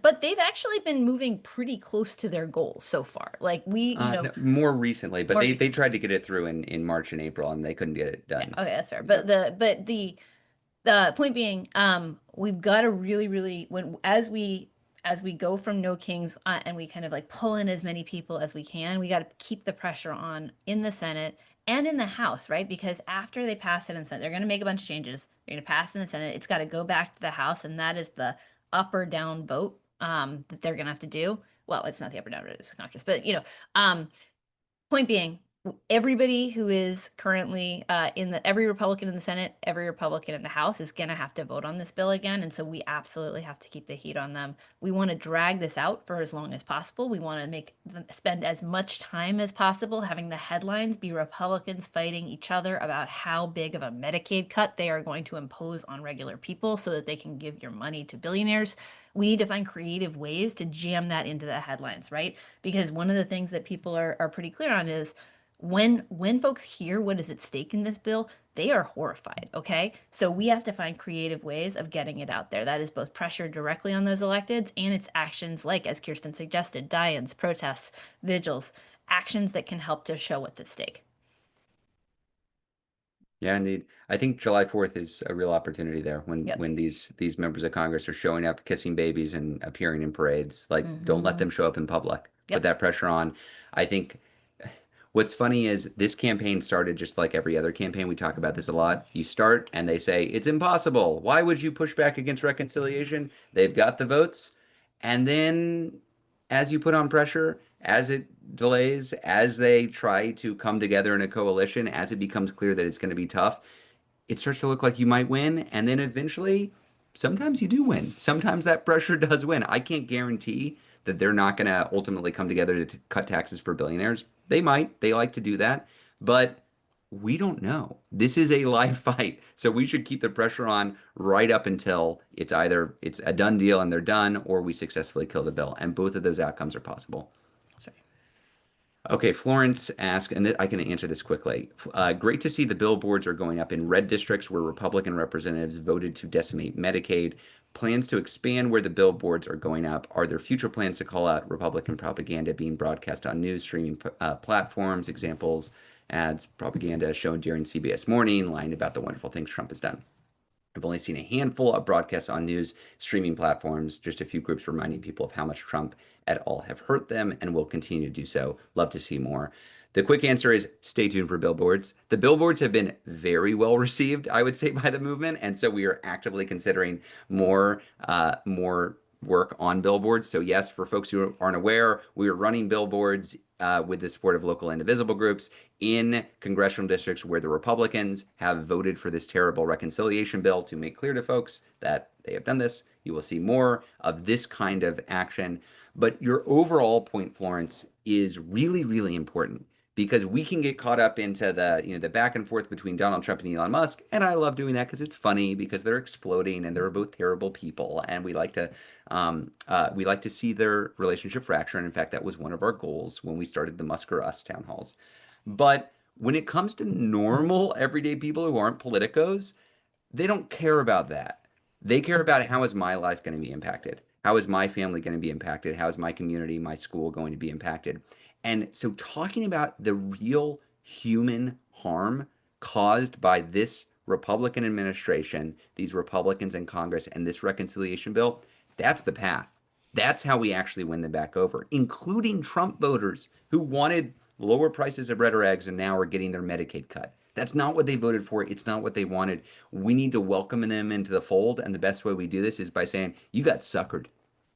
but they've actually been moving pretty close to their goals so far. Like no, more recently, but more they recently. tried to get it through in March and April and they couldn't get it Yeah, done. okay, that's fair. But the point being, we've got to really, really, when as we go from no kings, and we kind of like pull in as many people as we can, we got to keep the pressure on in the Senate and in the House, right? Because after they pass it in the Senate, they're going to make a bunch of changes. They're going to pass in the Senate. It's got to go back to the House, and that is the up or down vote that they're going to have to do. Well, it's not the up or down vote, it's conscious, but point being, everybody who is currently every Republican in the Senate, every Republican in the House is going to have to vote on this bill again. And so we absolutely have to keep the heat on them. We want to drag this out for as long as possible. We want to make them spend as much time as possible having the headlines be Republicans fighting each other about how big of a Medicaid cut they are going to impose on regular people so that they can give your money to billionaires. We need to find creative ways to jam that into the headlines, right? Because one of the things that people are pretty clear on is when folks hear what is at stake in this bill, they are horrified, okay? So we have to find creative ways of getting it out there. That is both pressure directly on those electeds and it's actions like, as Kirsten suggested, die-ins, protests, vigils, actions that can help to show what's at stake. Yeah, indeed. I think July 4th is a real opportunity there Yep. when these members of Congress are showing up, kissing babies and appearing in parades. Like, don't let Mm-hmm. them show up in public. Put Yep. that pressure on. I think what's funny is this campaign started just like every other campaign. We talk about this a lot. You start and they say, it's impossible. Why would you push back against reconciliation? They've got the votes. And then as you put on pressure, as it delays, as they try to come together in a coalition, as it becomes clear that it's going to be tough, it starts to look like you might win. And then eventually, sometimes you do win. Sometimes that pressure does win. I can't guarantee that they're not going to ultimately come together to cut taxes for billionaires. They might. They like to do that. But we don't know. This is a live fight. So we should keep the pressure on right up until it's either it's a done deal and they're done or we successfully kill the bill. And both of those outcomes are possible. That's right. Okay, Florence asked, and I can answer this quickly. Great to see the billboards are going up in red districts where Republican representatives voted to decimate Medicaid. Plans to expand where the billboards are going up. Are there future plans to call out Republican propaganda being broadcast on news streaming platforms? Examples, ads, propaganda shown during CBS Morning, lying about the wonderful things Trump has done. I've only seen a handful of broadcasts on news streaming platforms, just a few groups reminding people of how much Trump et al. Have hurt them and will continue to do so. Love to see more. The quick answer is stay tuned for billboards. The billboards have been very well received, I would say, by the movement, and so we are actively considering more work on billboards. So yes, for folks who aren't aware, we are running billboards with the support of local Indivisible groups in congressional districts where the Republicans have voted for this terrible reconciliation bill to make clear to folks that they have done this. You will see more of this kind of action. But your overall point, Florence, is really, really important because we can get caught up into the back and forth between Donald Trump and Elon Musk, and I love doing that because it's funny because they're exploding and they're both terrible people, and we like to see their relationship fracture. And in fact, that was one of our goals when we started the Musk or Us town halls. But when it comes to normal, everyday people who aren't politicos, they don't care about that. They care about how is my life going to be impacted? How is my family going to be impacted? How is my community, my school going to be impacted? And so talking about the real human harm caused by this Republican administration, these Republicans in Congress, and this reconciliation bill, that's the path. That's how we actually win them back over, including Trump voters who wanted lower prices of bread or eggs and now are getting their Medicaid cut. That's not what they voted for. It's not what they wanted. We need to welcome them into the fold. And the best way we do this is by saying, you got suckered.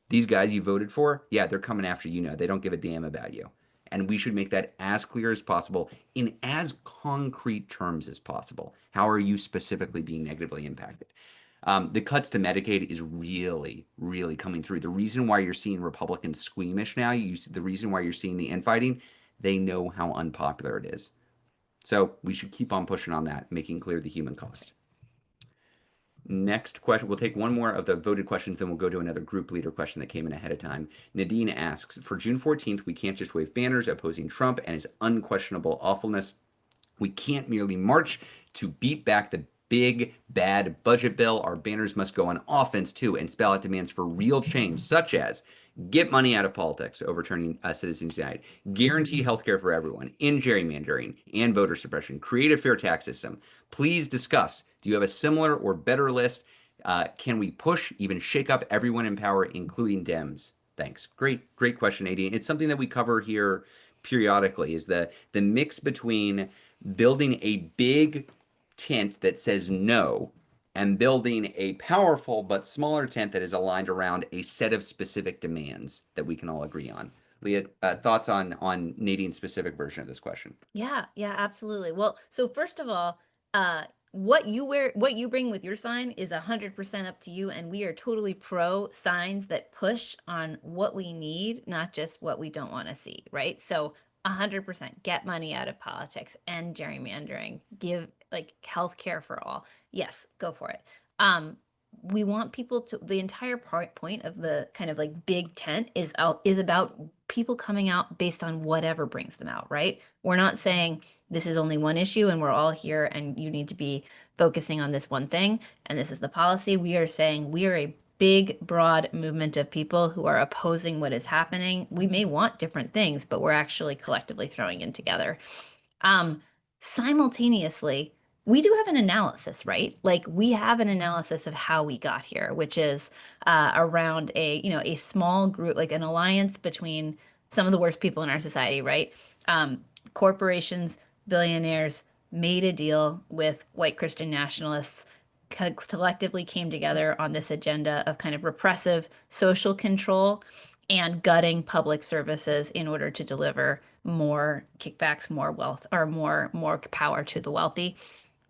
These guys you voted for, yeah, they're coming after you now. They don't give a damn about you. And we should make that as clear as possible in as concrete terms as possible. How are you specifically being negatively impacted? The cuts to Medicaid is really, really coming through. The reason why you're seeing Republicans squeamish now, the reason why you're seeing the infighting, they know how unpopular it is. So we should keep on pushing on that, making clear the human cost. Next question. We'll take one more of the voted questions, then we'll go to another group leader question that came in ahead of time. Nadine asks, for June 14th, we can't just wave banners opposing Trump and his unquestionable awfulness. We can't merely march to beat back the big, bad budget bill. Our banners must go on offense, too, and spell out demands for real change, such as get money out of politics, overturning Citizens United, guarantee healthcare for everyone, end gerrymandering and voter suppression, create a fair tax system. Please discuss. Do you have a similar or better list? Can we push, even shake up everyone in power, including Dems? Thanks. Great question, Nadine. It's something that we cover here periodically, is the mix between building a big tent that says no and building a powerful but smaller tent that is aligned around a set of specific demands that we can all agree on. Leah, thoughts on Nadine's specific version of this question? Yeah, yeah, absolutely. Well, so first of all, what you bring with your sign is 100% up to you, and we are totally pro signs that push on what we need, not just what we don't want to see, right? So 100% get money out of politics, end gerrymandering, give like health care for all. Yes, go for it. We want people to, the entire point of the kind of like big tent is about people coming out based on whatever brings them out, right? We're not saying this is only one issue and we're all here and you need to be focusing on this one thing and this is the policy. We are saying we are a big, broad movement of people who are opposing what is happening. We may want different things, but we're actually collectively throwing in together. Um, Simultaneously, we do have an analysis, right? Like we have an analysis of how we got here, which is around a small group, like an alliance between some of the worst people in our society, right? Corporations, billionaires made a deal with white Christian nationalists, collectively came together on this agenda of kind of repressive social control and gutting public services in order to deliver more kickbacks, more wealth, or more power to the wealthy.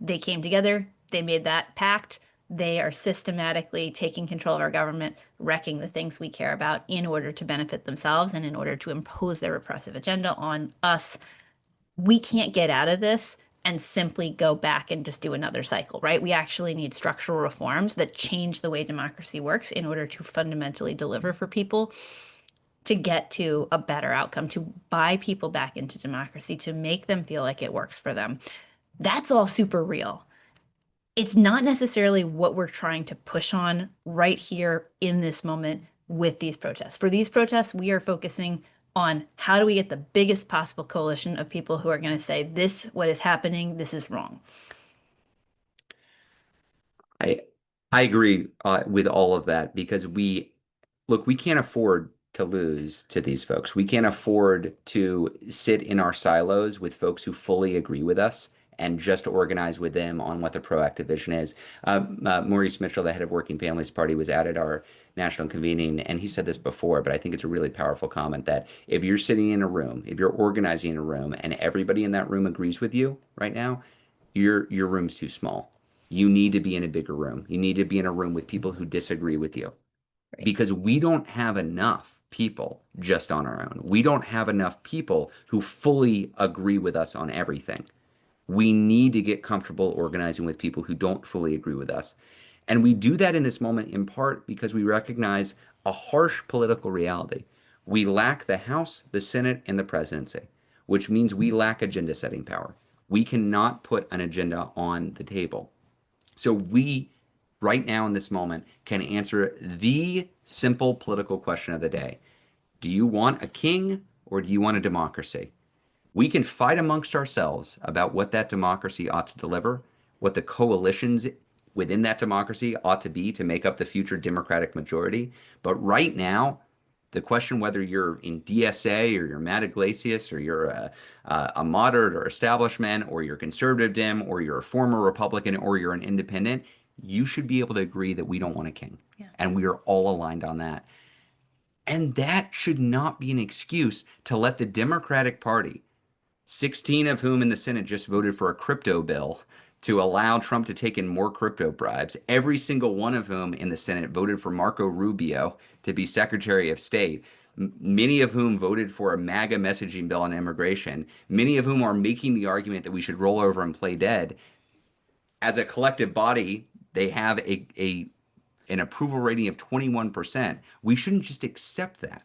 They came together, they made that pact. They are systematically taking control of our government, wrecking the things we care about in order to benefit themselves and in order to impose their repressive agenda on us. We can't get out of this and simply go back and just do another cycle, right? We actually need structural reforms that change the way democracy works in order to fundamentally deliver for people to get to a better outcome, to buy people back into democracy, to make them feel like it works for them. That's all super real. It's not necessarily what we're trying to push on right here in this moment with these protests. For these protests, we are focusing on how do we get the biggest possible coalition of people who are going to say, this, what is happening, this is wrong. I I agree with all of that because we can't afford to lose to these folks. We can't afford to sit in our silos with folks who fully agree with us and just organize with them on what the proactive vision is. Maurice Mitchell, the head of Working Families Party, was out at our national convening, and he said this before, but I think it's a really powerful comment that if you're sitting in a room, if you're organizing in a room, and everybody in that room agrees with you right now, your room's too small. You need to be in a bigger room. You need to be in a room with people who disagree with you. Right. because we don't have enough people just on our own. We don't have enough people who fully agree with us on everything. We need to get comfortable organizing with people who don't fully agree with us. And we do that in this moment in part because we recognize a harsh political reality. We lack the House, the Senate, and the presidency, which means we lack agenda setting power. We cannot put an agenda on the table. So we, right now in this moment, can answer the simple political question of the day. Do you want a king or do you want a democracy? We can fight amongst ourselves about what that democracy ought to deliver, what the coalitions within that democracy ought to be to make up the future Democratic majority. But right now, the question whether you're in DSA or you're Matt Iglesias or you're a moderate or establishment or you're conservative Dem or you're a former Republican or you're an independent, you should be able to agree that we don't want a king. Yeah. And we are all aligned on that. And that should not be an excuse to let the Democratic Party, 16 of whom in the Senate just voted for a crypto bill to allow Trump to take in more crypto bribes, every single one of whom in the Senate voted for Marco Rubio to be Secretary of State, many of whom voted for a MAGA messaging bill on immigration, many of whom are making the argument that we should roll over and play dead. As a collective body, they have an approval rating of 21%. We shouldn't just accept that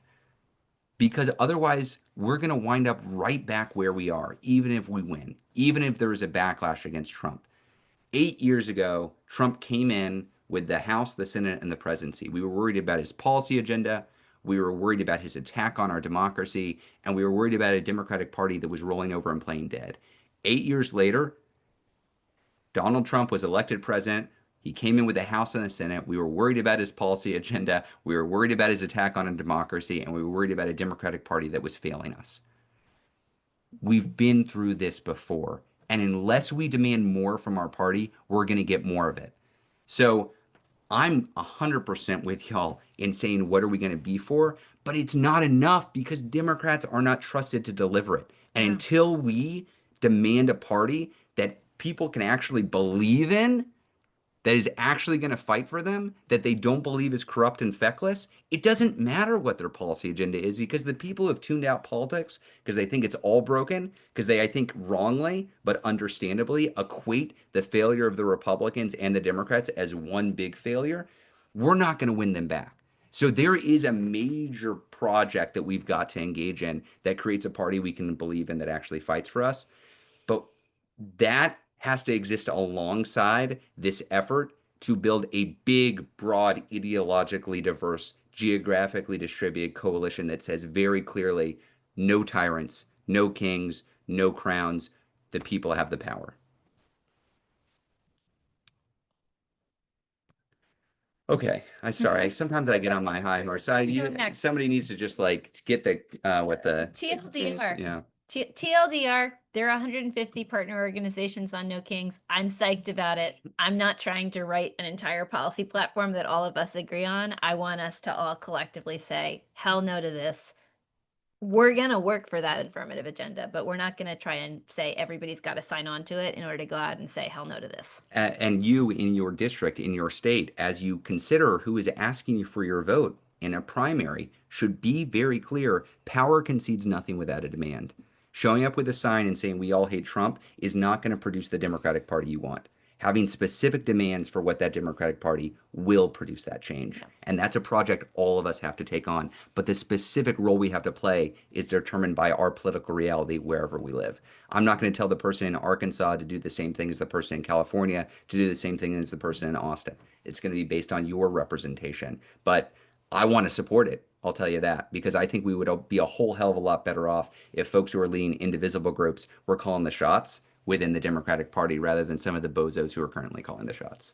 because otherwise we're going to wind up right back where we are, even if we win, even if there is a backlash against Trump. 8 years ago, Trump came in with the House, the Senate, and the presidency. We were worried about his policy agenda. We were worried about his attack on our democracy. And we were worried about a Democratic Party that was rolling over and playing dead. 8 years later, Donald Trump was elected president. He came in with the House and the Senate. We were worried about his policy agenda. We were worried about his attack on a democracy. And we were worried about a Democratic Party that was failing us. We've been through this before. And unless we demand more from our party, we're going to get more of it. So I'm 100% with y'all in saying, what are we going to be for? But it's not enough because Democrats are not trusted to deliver it. And Yeah. until we demand a party that people can actually believe in, that is actually going to fight for them, that they don't believe is corrupt and feckless, it doesn't matter what their policy agenda is because the people who have tuned out politics because they think it's all broken, because they, I think wrongly, but understandably, equate the failure of the Republicans and the Democrats as one big failure, we're not going to win them back. So there is a major project that we've got to engage in that creates a party we can believe in that actually fights for us. But that has to exist alongside this effort to build a big, broad, ideologically diverse, geographically distributed coalition that says very clearly no tyrants, no kings, no crowns. The people have the power. Okay, I'm sorry. Sometimes I get on my high horse. Somebody needs to just like get the what the TLDR. yeah. TLDR, there are 150 partner organizations on No Kings. I'm psyched about it. I'm not trying to write an entire policy platform that all of us agree on. I want us to all collectively say, hell no to this. We're going to work for that affirmative agenda, but we're not going to try and say everybody's got to sign on to it in order to go out and say hell no to this. And you in your district, in your state, as you consider who is asking you for your vote in a primary, should be very clear. Power concedes nothing without a demand. Showing up with a sign and saying we all hate Trump is not going to produce the Democratic Party you want. Having specific demands for what that Democratic Party will produce that change. Yeah. And that's a project all of us have to take on. But the specific role we have to play is determined by our political reality wherever we live. I'm not going to tell the person in Arkansas to do the same thing as the person in California, to do the same thing as the person in Austin. It's going to be based on your representation. But I want to support it. I'll tell you that, because I think we would be a whole hell of a lot better off if folks who are leading indivisible groups were calling the shots within the Democratic Party rather than some of the bozos who are currently calling the shots.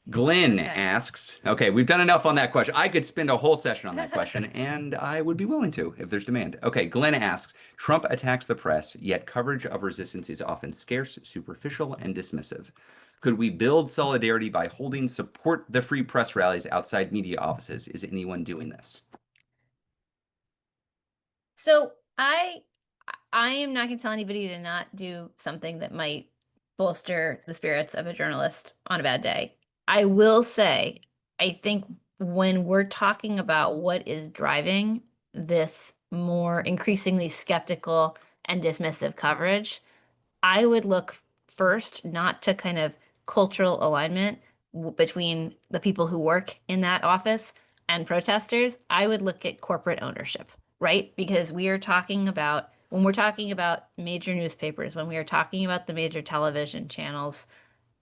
Glenn asks, okay, we've done enough on that question. I could spend a whole session on that question, and I would be willing to if there's demand. Okay, Glenn asks, Trump attacks the press, yet coverage of resistance is often scarce, superficial, and dismissive. Could we build solidarity by holding support the free press rallies outside media offices? Is anyone doing this? So I am not going to tell anybody to not do something that might bolster the spirits of a journalist on a bad day. I will say, I think when we're talking about what is driving this more increasingly skeptical and dismissive coverage, I would look first not to kind of cultural alignment between the people who work in that office and protesters. I would look at corporate ownership, right? Because we are talking about, when we're talking about major newspapers, when we are talking about the major television channels,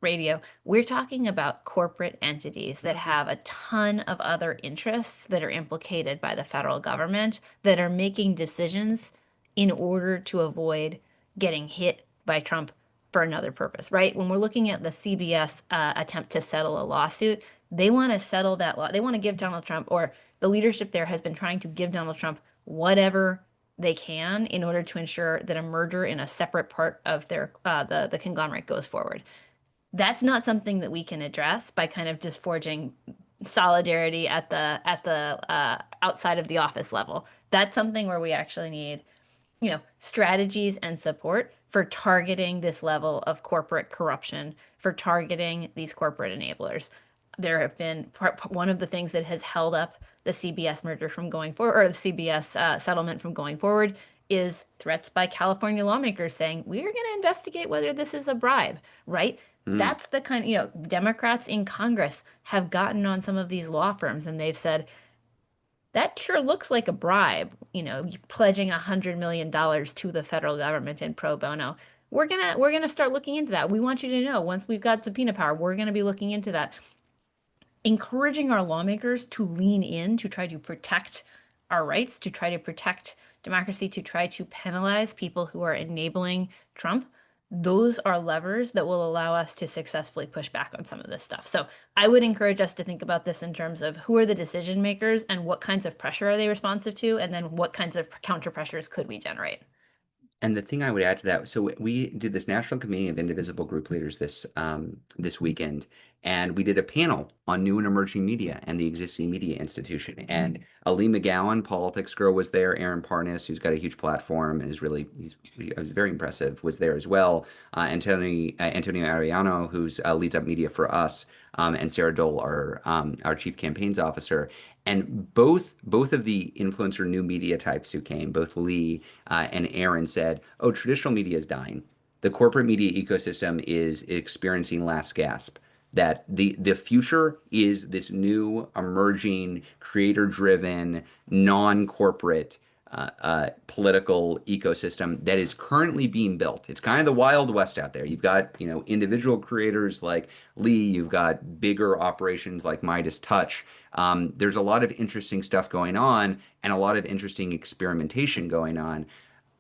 radio, we're talking about corporate entities that have a ton of other interests that are implicated by the federal government that are making decisions in order to avoid getting hit by Trump for another purpose, right? When we're looking at the CBS attempt to settle a lawsuit, they want to settle that law. They want to give Donald Trump, or the leadership there has been trying to give Donald Trump whatever they can in order to ensure that a merger in a separate part of their the conglomerate goes forward. That's not something that we can address by kind of just forging solidarity at the outside of the office level. That's something where we actually need, strategies and support for targeting this level of corporate corruption, for targeting these corporate enablers. There have been one of the things that has held up the CBS merger from going forward, or the CBS settlement from going forward, is threats by California lawmakers saying, we are going to investigate whether this is a bribe, right? Mm. That's the kind, Democrats in Congress have gotten on some of these law firms and they've said, that sure looks like a bribe, pledging $100 million to the federal government in pro bono. We're gonna start looking into that. We want you to know once we've got subpoena power, we're gonna be looking into that, encouraging our lawmakers to lean in to try to protect our rights, to try to protect democracy, to try to penalize people who are enabling Trump. Those are levers that will allow us to successfully push back on some of this stuff. So I would encourage us to think about this in terms of who are the decision makers and what kinds of pressure are they responsive to, and then what kinds of counter pressures could we generate. And the thing I would add to that, so we did this National Committee of Indivisible Group Leaders this weekend, and we did a panel on new and emerging media and the existing media institution. And Ali McGowan, politics girl, was there. Aaron Parnas, who's got a huge platform and was very impressive, was there as well. Antonio Ariano, who's leads up media for us, and Sarah Dole, our chief campaigns officer. And both of the influencer new media types who came, both Lee and Aaron, said, "Oh, traditional media is dying. The corporate media ecosystem is experiencing last gasp. That the future is this new, emerging, creator-driven, non-corporate political ecosystem that is currently being built. It's kind of the Wild West out there. You've got, individual creators like Lee, you've got bigger operations like Midas Touch. There's a lot of interesting stuff going on and a lot of interesting experimentation going on.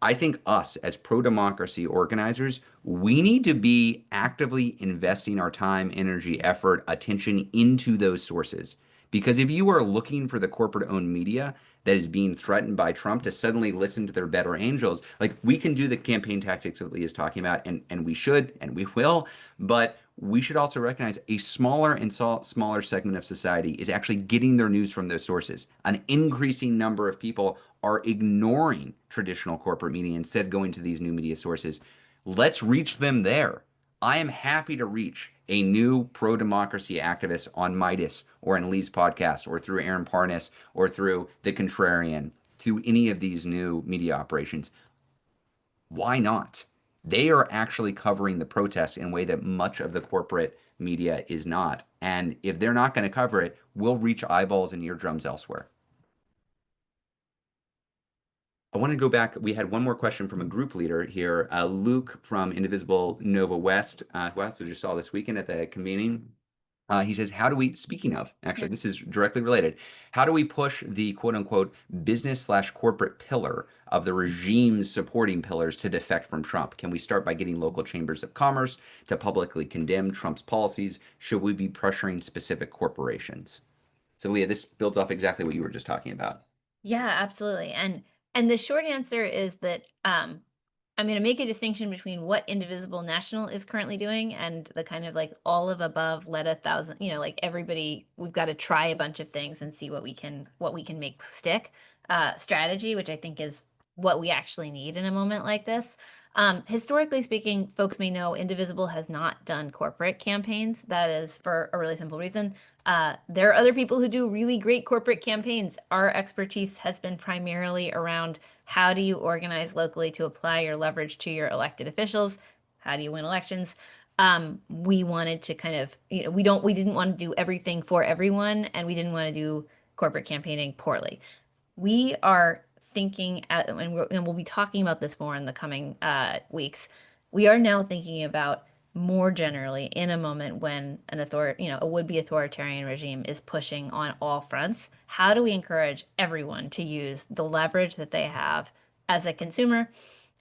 I think us as pro-democracy organizers, we need to be actively investing our time, energy, effort, attention into those sources. Because if you are looking for the corporate-owned media that is being threatened by Trump to suddenly listen to their better angels, like we can do the campaign tactics that Lee is talking about, and we should, and we will, but we should also recognize a smaller and smaller segment of society is actually getting their news from those sources. An increasing number of people are ignoring traditional corporate media, instead going to these new media sources. Let's reach them there. I am happy to reach a new pro-democracy activist on Midas or in Lee's podcast or through Aaron Parnas or through The Contrarian, through any of these new media operations. Why not? They are actually covering the protests in a way that much of the corporate media is not. And if they're not going to cover it, we'll reach eyeballs and eardrums elsewhere. I want to go back. We had one more question from a group leader here, Luke from Indivisible Nova West, who I also just saw this weekend at the convening. He says, how do we, speaking of, actually, this is directly related. How do we push the quote unquote business/corporate pillar of the regime's supporting pillars to defect from Trump? Can we start by getting local chambers of commerce to publicly condemn Trump's policies? Should we be pressuring specific corporations? So, Leah, this builds off exactly what you were just talking about. Yeah, absolutely. And the short answer is that I'm going to make a distinction between what Indivisible National is currently doing and the kind of like all of above, let a thousand, like everybody, we've got to try a bunch of things and see what we can make stick strategy, which I think is what we actually need in a moment like this. Historically speaking, folks may know Indivisible has not done corporate campaigns. That is for a really simple reason. There are other people who do really great corporate campaigns. Our expertise has been primarily around how do you organize locally to apply your leverage to your elected officials? How do you win elections? We wanted to kind of, we didn't want to do everything for everyone, and we didn't want to do corporate campaigning poorly. We are thinking and we'll be talking about this more in the coming weeks. We are now thinking about more generally in a moment when a would-be authoritarian regime is pushing on all fronts. How do we encourage everyone to use the leverage that they have as a consumer,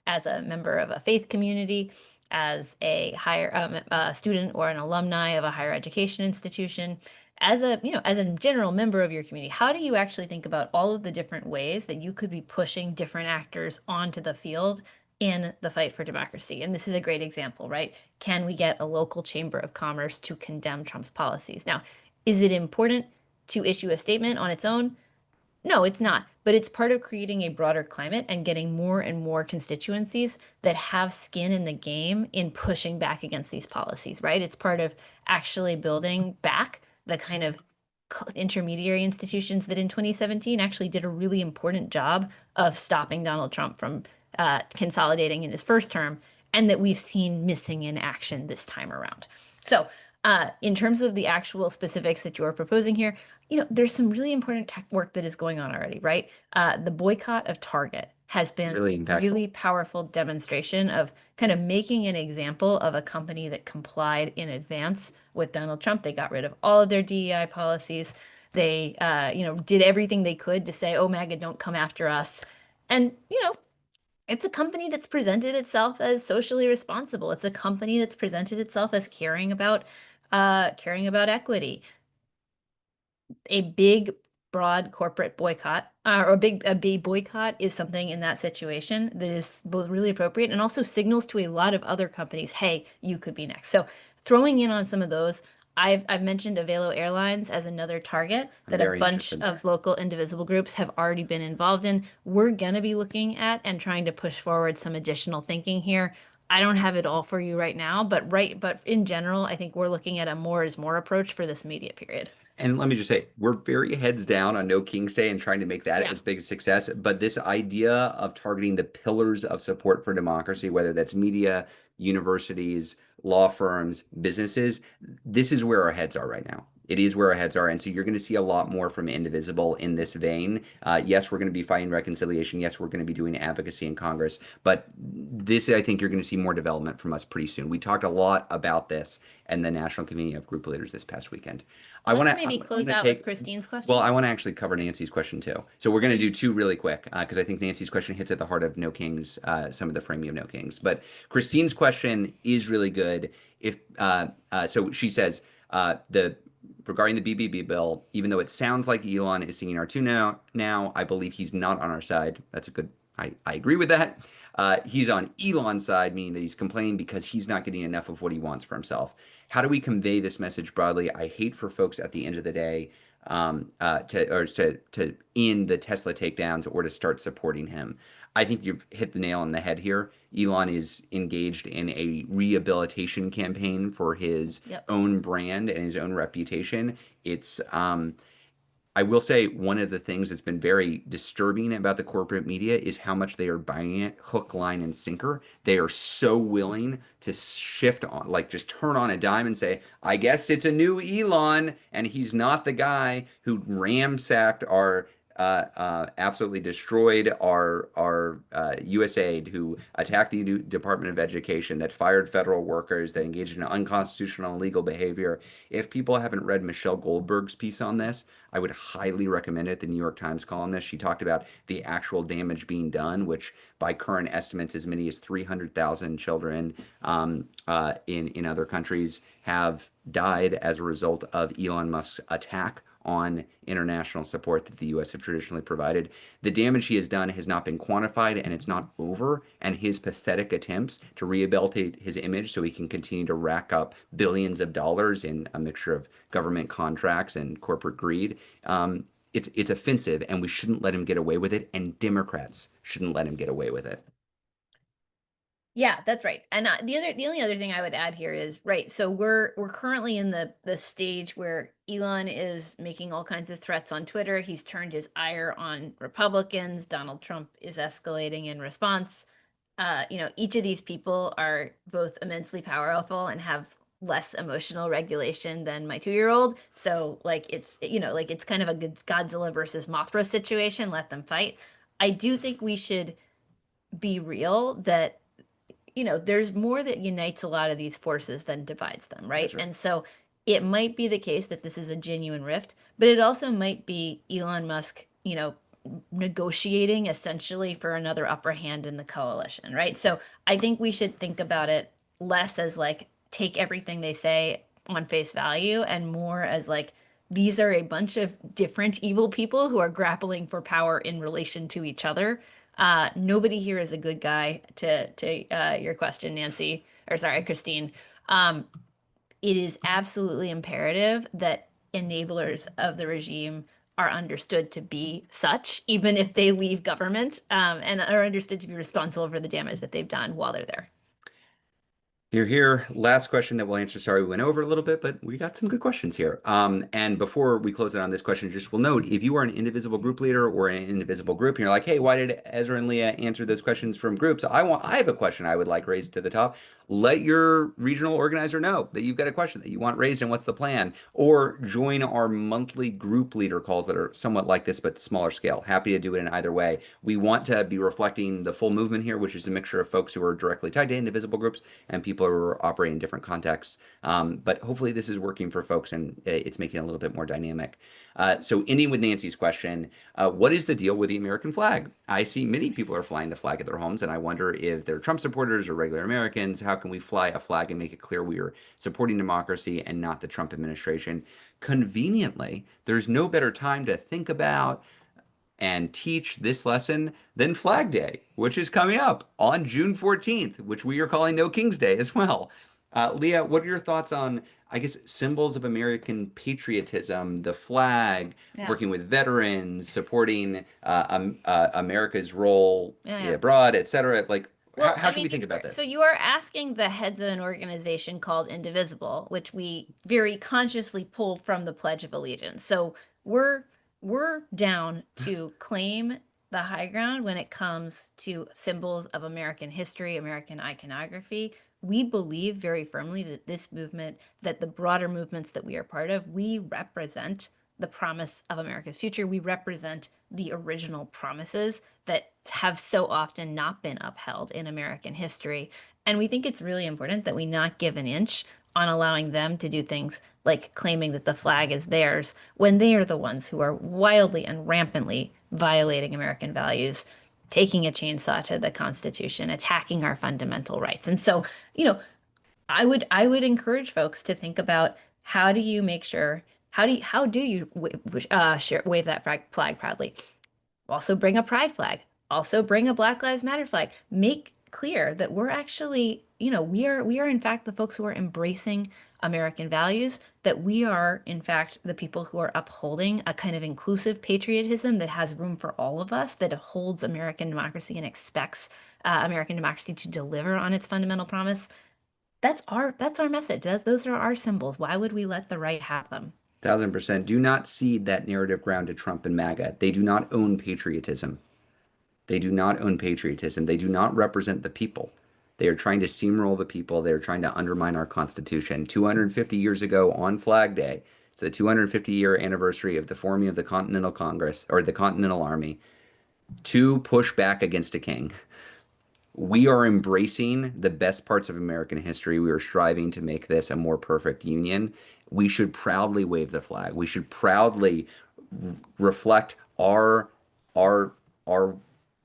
as a member of a faith community, as a higher student or an alumni of a higher education institution, as a general member of your community? How do you actually think about all of the different ways that you could be pushing different actors onto the field in the fight for democracy? And this is a great example, right? Can we get a local chamber of commerce to condemn Trump's policies? Now, is it important to issue a statement on its own? No, it's not. But it's part of creating a broader climate and getting more and more constituencies that have skin in the game in pushing back against these policies, right? It's part of actually building back the kind of intermediary institutions that in 2017 actually did a really important job of stopping Donald Trump from consolidating in his first term, and that we've seen missing in action this time around. So, in terms of the actual specifics that you're proposing here, there's some really important tech work that is going on already, right? The boycott of Target has been Really a impactful. really powerful demonstration of kind of making an example of a company that complied in advance with Donald Trump. They got rid of all of their DEI policies. They, did everything they could to say, "Oh, MAGA, don't come after us." And, it's a company that's presented itself as socially responsible. It's a company that's presented itself as caring about equity. A big, broad corporate boycott or a big boycott is something in that situation that is both really appropriate and also signals to a lot of other companies, hey, you could be next. So throwing in on some of those, I've mentioned Avelo Airlines as another target I'm that a very bunch interested. of local indivisible groups have already been involved in. We're gonna be looking at and trying to push forward some additional thinking here. I don't have it all for you right now, but in general, I think we're looking at a more is more approach for this immediate period. And let me just say, we're very heads down on No King's Day and trying to make that Yeah. as big a success. But this idea of targeting the pillars of support for democracy, whether that's media, universities, law firms, businesses, this is where our heads are right now. It is where our heads are. And so you're going to see a lot more from Indivisible in this vein. Yes, we're going to be fighting reconciliation. Yes, we're going to be doing advocacy in Congress. But this, I think you're going to see more development from us pretty soon. We talked a lot about this and the National Convening of Group Leaders this past weekend. I want Let's to. maybe I'm close going to out with take. Christine's Well, question. I want to actually cover Nancy's question too. So we're going to Okay. do two really quick because I think Nancy's question hits at the heart of No Kings, some of the framing of No Kings. But Christine's question is really good. If so, she says the regarding the BBB bill, even though it sounds like Elon is singing our tune now, I believe he's not on our side. That's a good. I agree with that. He's on Elon's side, meaning that he's complaining because he's not getting enough of what he wants for himself. How do we convey this message broadly? I hate for folks at the end of the day to end the Tesla takedowns or to start supporting him. I think you've hit the nail on the head here. Elon is engaged in a rehabilitation campaign for his Yep. own brand and his own reputation. It's I will say one of the things that's been very disturbing about the corporate media is how much they are buying it hook, line, and sinker. They are so willing to shift on, like just turn on a dime and say, I guess it's a new Elon, and he's not the guy who ramsacked our absolutely destroyed our USAID, who attacked the Department of Education, that fired federal workers, that engaged in unconstitutional and illegal behavior. If people haven't read Michelle Goldberg's piece on this, I would highly recommend it. The New York Times columnist, she talked about the actual damage being done, which by current estimates, as many as 300,000 children in other countries have died as a result of Elon Musk's attack on international support that the US have traditionally provided. The damage he has done has not been quantified and it's not over. And his pathetic attempts to rehabilitate his image so he can continue to rack up billions of dollars in a mixture of government contracts and corporate greed. It's offensive, and we shouldn't let him get away with it. And Democrats shouldn't let him get away with it. Yeah, that's right. And the only other thing I would add here is right. So we're currently in the stage where Elon is making all kinds of threats on Twitter. He's turned his ire on Republicans. Donald Trump is escalating in response. Each of these people are both immensely powerful and have less emotional regulation than my 2-year-old. So like like it's kind of a good Godzilla versus Mothra situation. Let them fight. I do think we should be real that there's more that unites a lot of these forces than divides them, right? That's right. And so it might be the case that this is a genuine rift, but it also might be Elon Musk, negotiating essentially for another upper hand in the coalition, right? So I think we should think about it less as like take everything they say on face value and more as like these are a bunch of different evil people who are grappling for power in relation to each other. Nobody here is a good guy to your question, Nancy, or sorry, Christine. Um, it is absolutely imperative that enablers of the regime are understood to be such, even if they leave government, and are understood to be responsible for the damage that they've done while they're there. Here, here. Last question that we'll answer. Sorry, we went over a little bit, but we got some good questions here. And before we close it on this question, just will note if you are an indivisible group leader or an indivisible group, and you're like, hey, why did Ezra and Leah answer those questions from groups? I have a question I would like raised to the top. Let your regional organizer know that you've got a question that you want raised and what's the plan, or join our monthly group leader calls that are somewhat like this, but smaller scale. Happy to do it in either way. We want to be reflecting the full movement here, which is a mixture of folks who are directly tied to indivisible groups and people who are operating in different contexts. But hopefully this is working for folks and it's making it a little bit more dynamic. So ending with Nancy's question, what is the deal with the American flag? I see many people are flying the flag at their homes, and I wonder if they're Trump supporters or regular Americans. How can we fly a flag and make it clear we are supporting democracy and not the Trump administration? Conveniently, there's no better time to think about and teach this lesson than Flag Day, which is coming up on June 14th, which we are calling No King's Day as well. Leah, what are your thoughts on, I guess, symbols of American patriotism, the flag, Yeah. working with veterans, supporting America's role Yeah, yeah. abroad, et cetera? Like, Well, how I should we mean, think about so this? you are asking the heads of an organization called Indivisible, which we very consciously pulled from the Pledge of Allegiance. So we're we're down to claim the high ground when it comes to symbols of American history, American iconography. We believe very firmly that this movement, that the broader movements that we are part of, we represent the promise of America's future. We represent the original promises that have so often not been upheld in American history. And we think it's really important that we not give an inch on allowing them to do things like claiming that the flag is theirs when they are the ones who are wildly and rampantly violating American values, taking a chainsaw to the Constitution, attacking our fundamental rights. And so, you know, I would encourage folks to think about how do you make sure how do you wave that flag proudly? Also bring a pride flag. Also bring a Black Lives Matter flag. Make clear that we're actually, we are in fact the folks who are embracing American values, that we are in fact the people who are upholding a kind of inclusive patriotism that has room for all of us, that holds American democracy and expects American democracy to deliver on its fundamental promise. That's our message. Those are our symbols. Why would we let the right have them? 1000%. Do not cede that narrative ground to Trump and MAGA. They do not own patriotism. They do not own patriotism. They do not represent the people. They are trying to steamroll the people. They are trying to undermine our Constitution. 250 years ago on Flag Day, so the 250-year anniversary of the forming of the Continental Congress or the Continental Army, to push back against a king. We are embracing the best parts of American history. We are striving to make this a more perfect union. We should proudly wave the flag. We should proudly reflect our our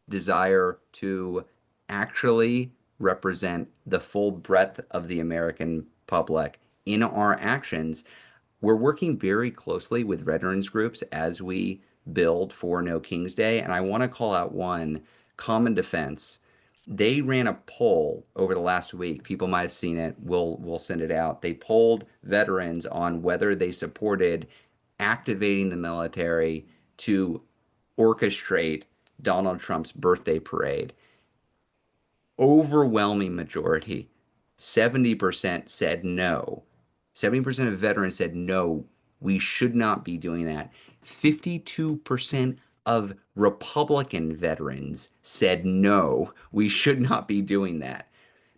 desire to actually represent the full breadth of the American public in our actions. We're working very closely with veterans groups as we build for No King's Day, and I want to call out one, Common Defense. They ran a poll over the last week. People might have seen it. We'll send it out. They polled veterans on whether they supported activating the military to orchestrate Donald Trump's birthday parade. Overwhelming majority, 70% said no. 70% of veterans said no, we should not be doing that. 52% of Republican veterans said no, we should not be doing that.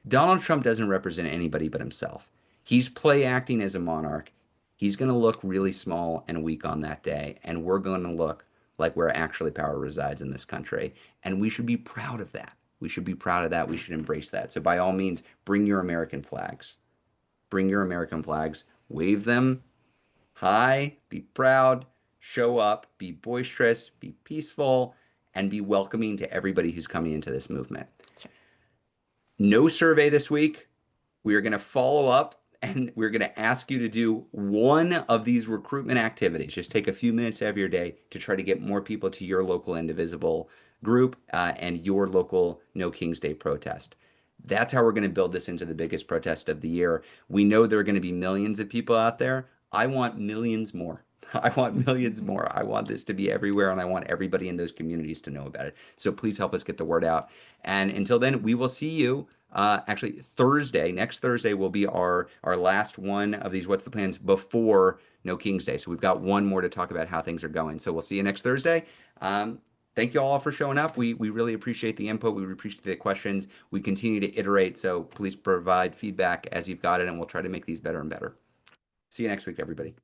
Donald Trump doesn't represent anybody but himself. He's play acting as a monarch. He's going to look really small and weak on that day, and we're going to look like where actually power resides in this country. And we should be proud of that. We should be proud of that. We should embrace that. So, by all means, bring your American flags. Bring your American flags. Wave them high. Be proud. Show up. Be boisterous. Be peaceful. And be welcoming to everybody who's coming into this movement. Sure. No survey this week. We are going to follow up and we're going to ask you to do one of these recruitment activities. Just take a few minutes out of your day to try to get more people to your local Indivisible group and your local No King's Day protest. That's how we're going to build this into the biggest protest of the year. We know there are going to be millions of people out there. I want millions more. I want millions more. I want this to be everywhere, and I want everybody in those communities to know about it. So please help us get the word out. And until then, we will see you. Actually, Thursday, next Thursday will be our last one of these What's the Plans before No King's Day. So we've got one more to talk about how things are going. So we'll see you next Thursday. Thank you all for showing up. We really appreciate the input. We appreciate the questions. We continue to iterate. So please provide feedback as you've got it, and we'll try to make these better and better. See you next week, everybody.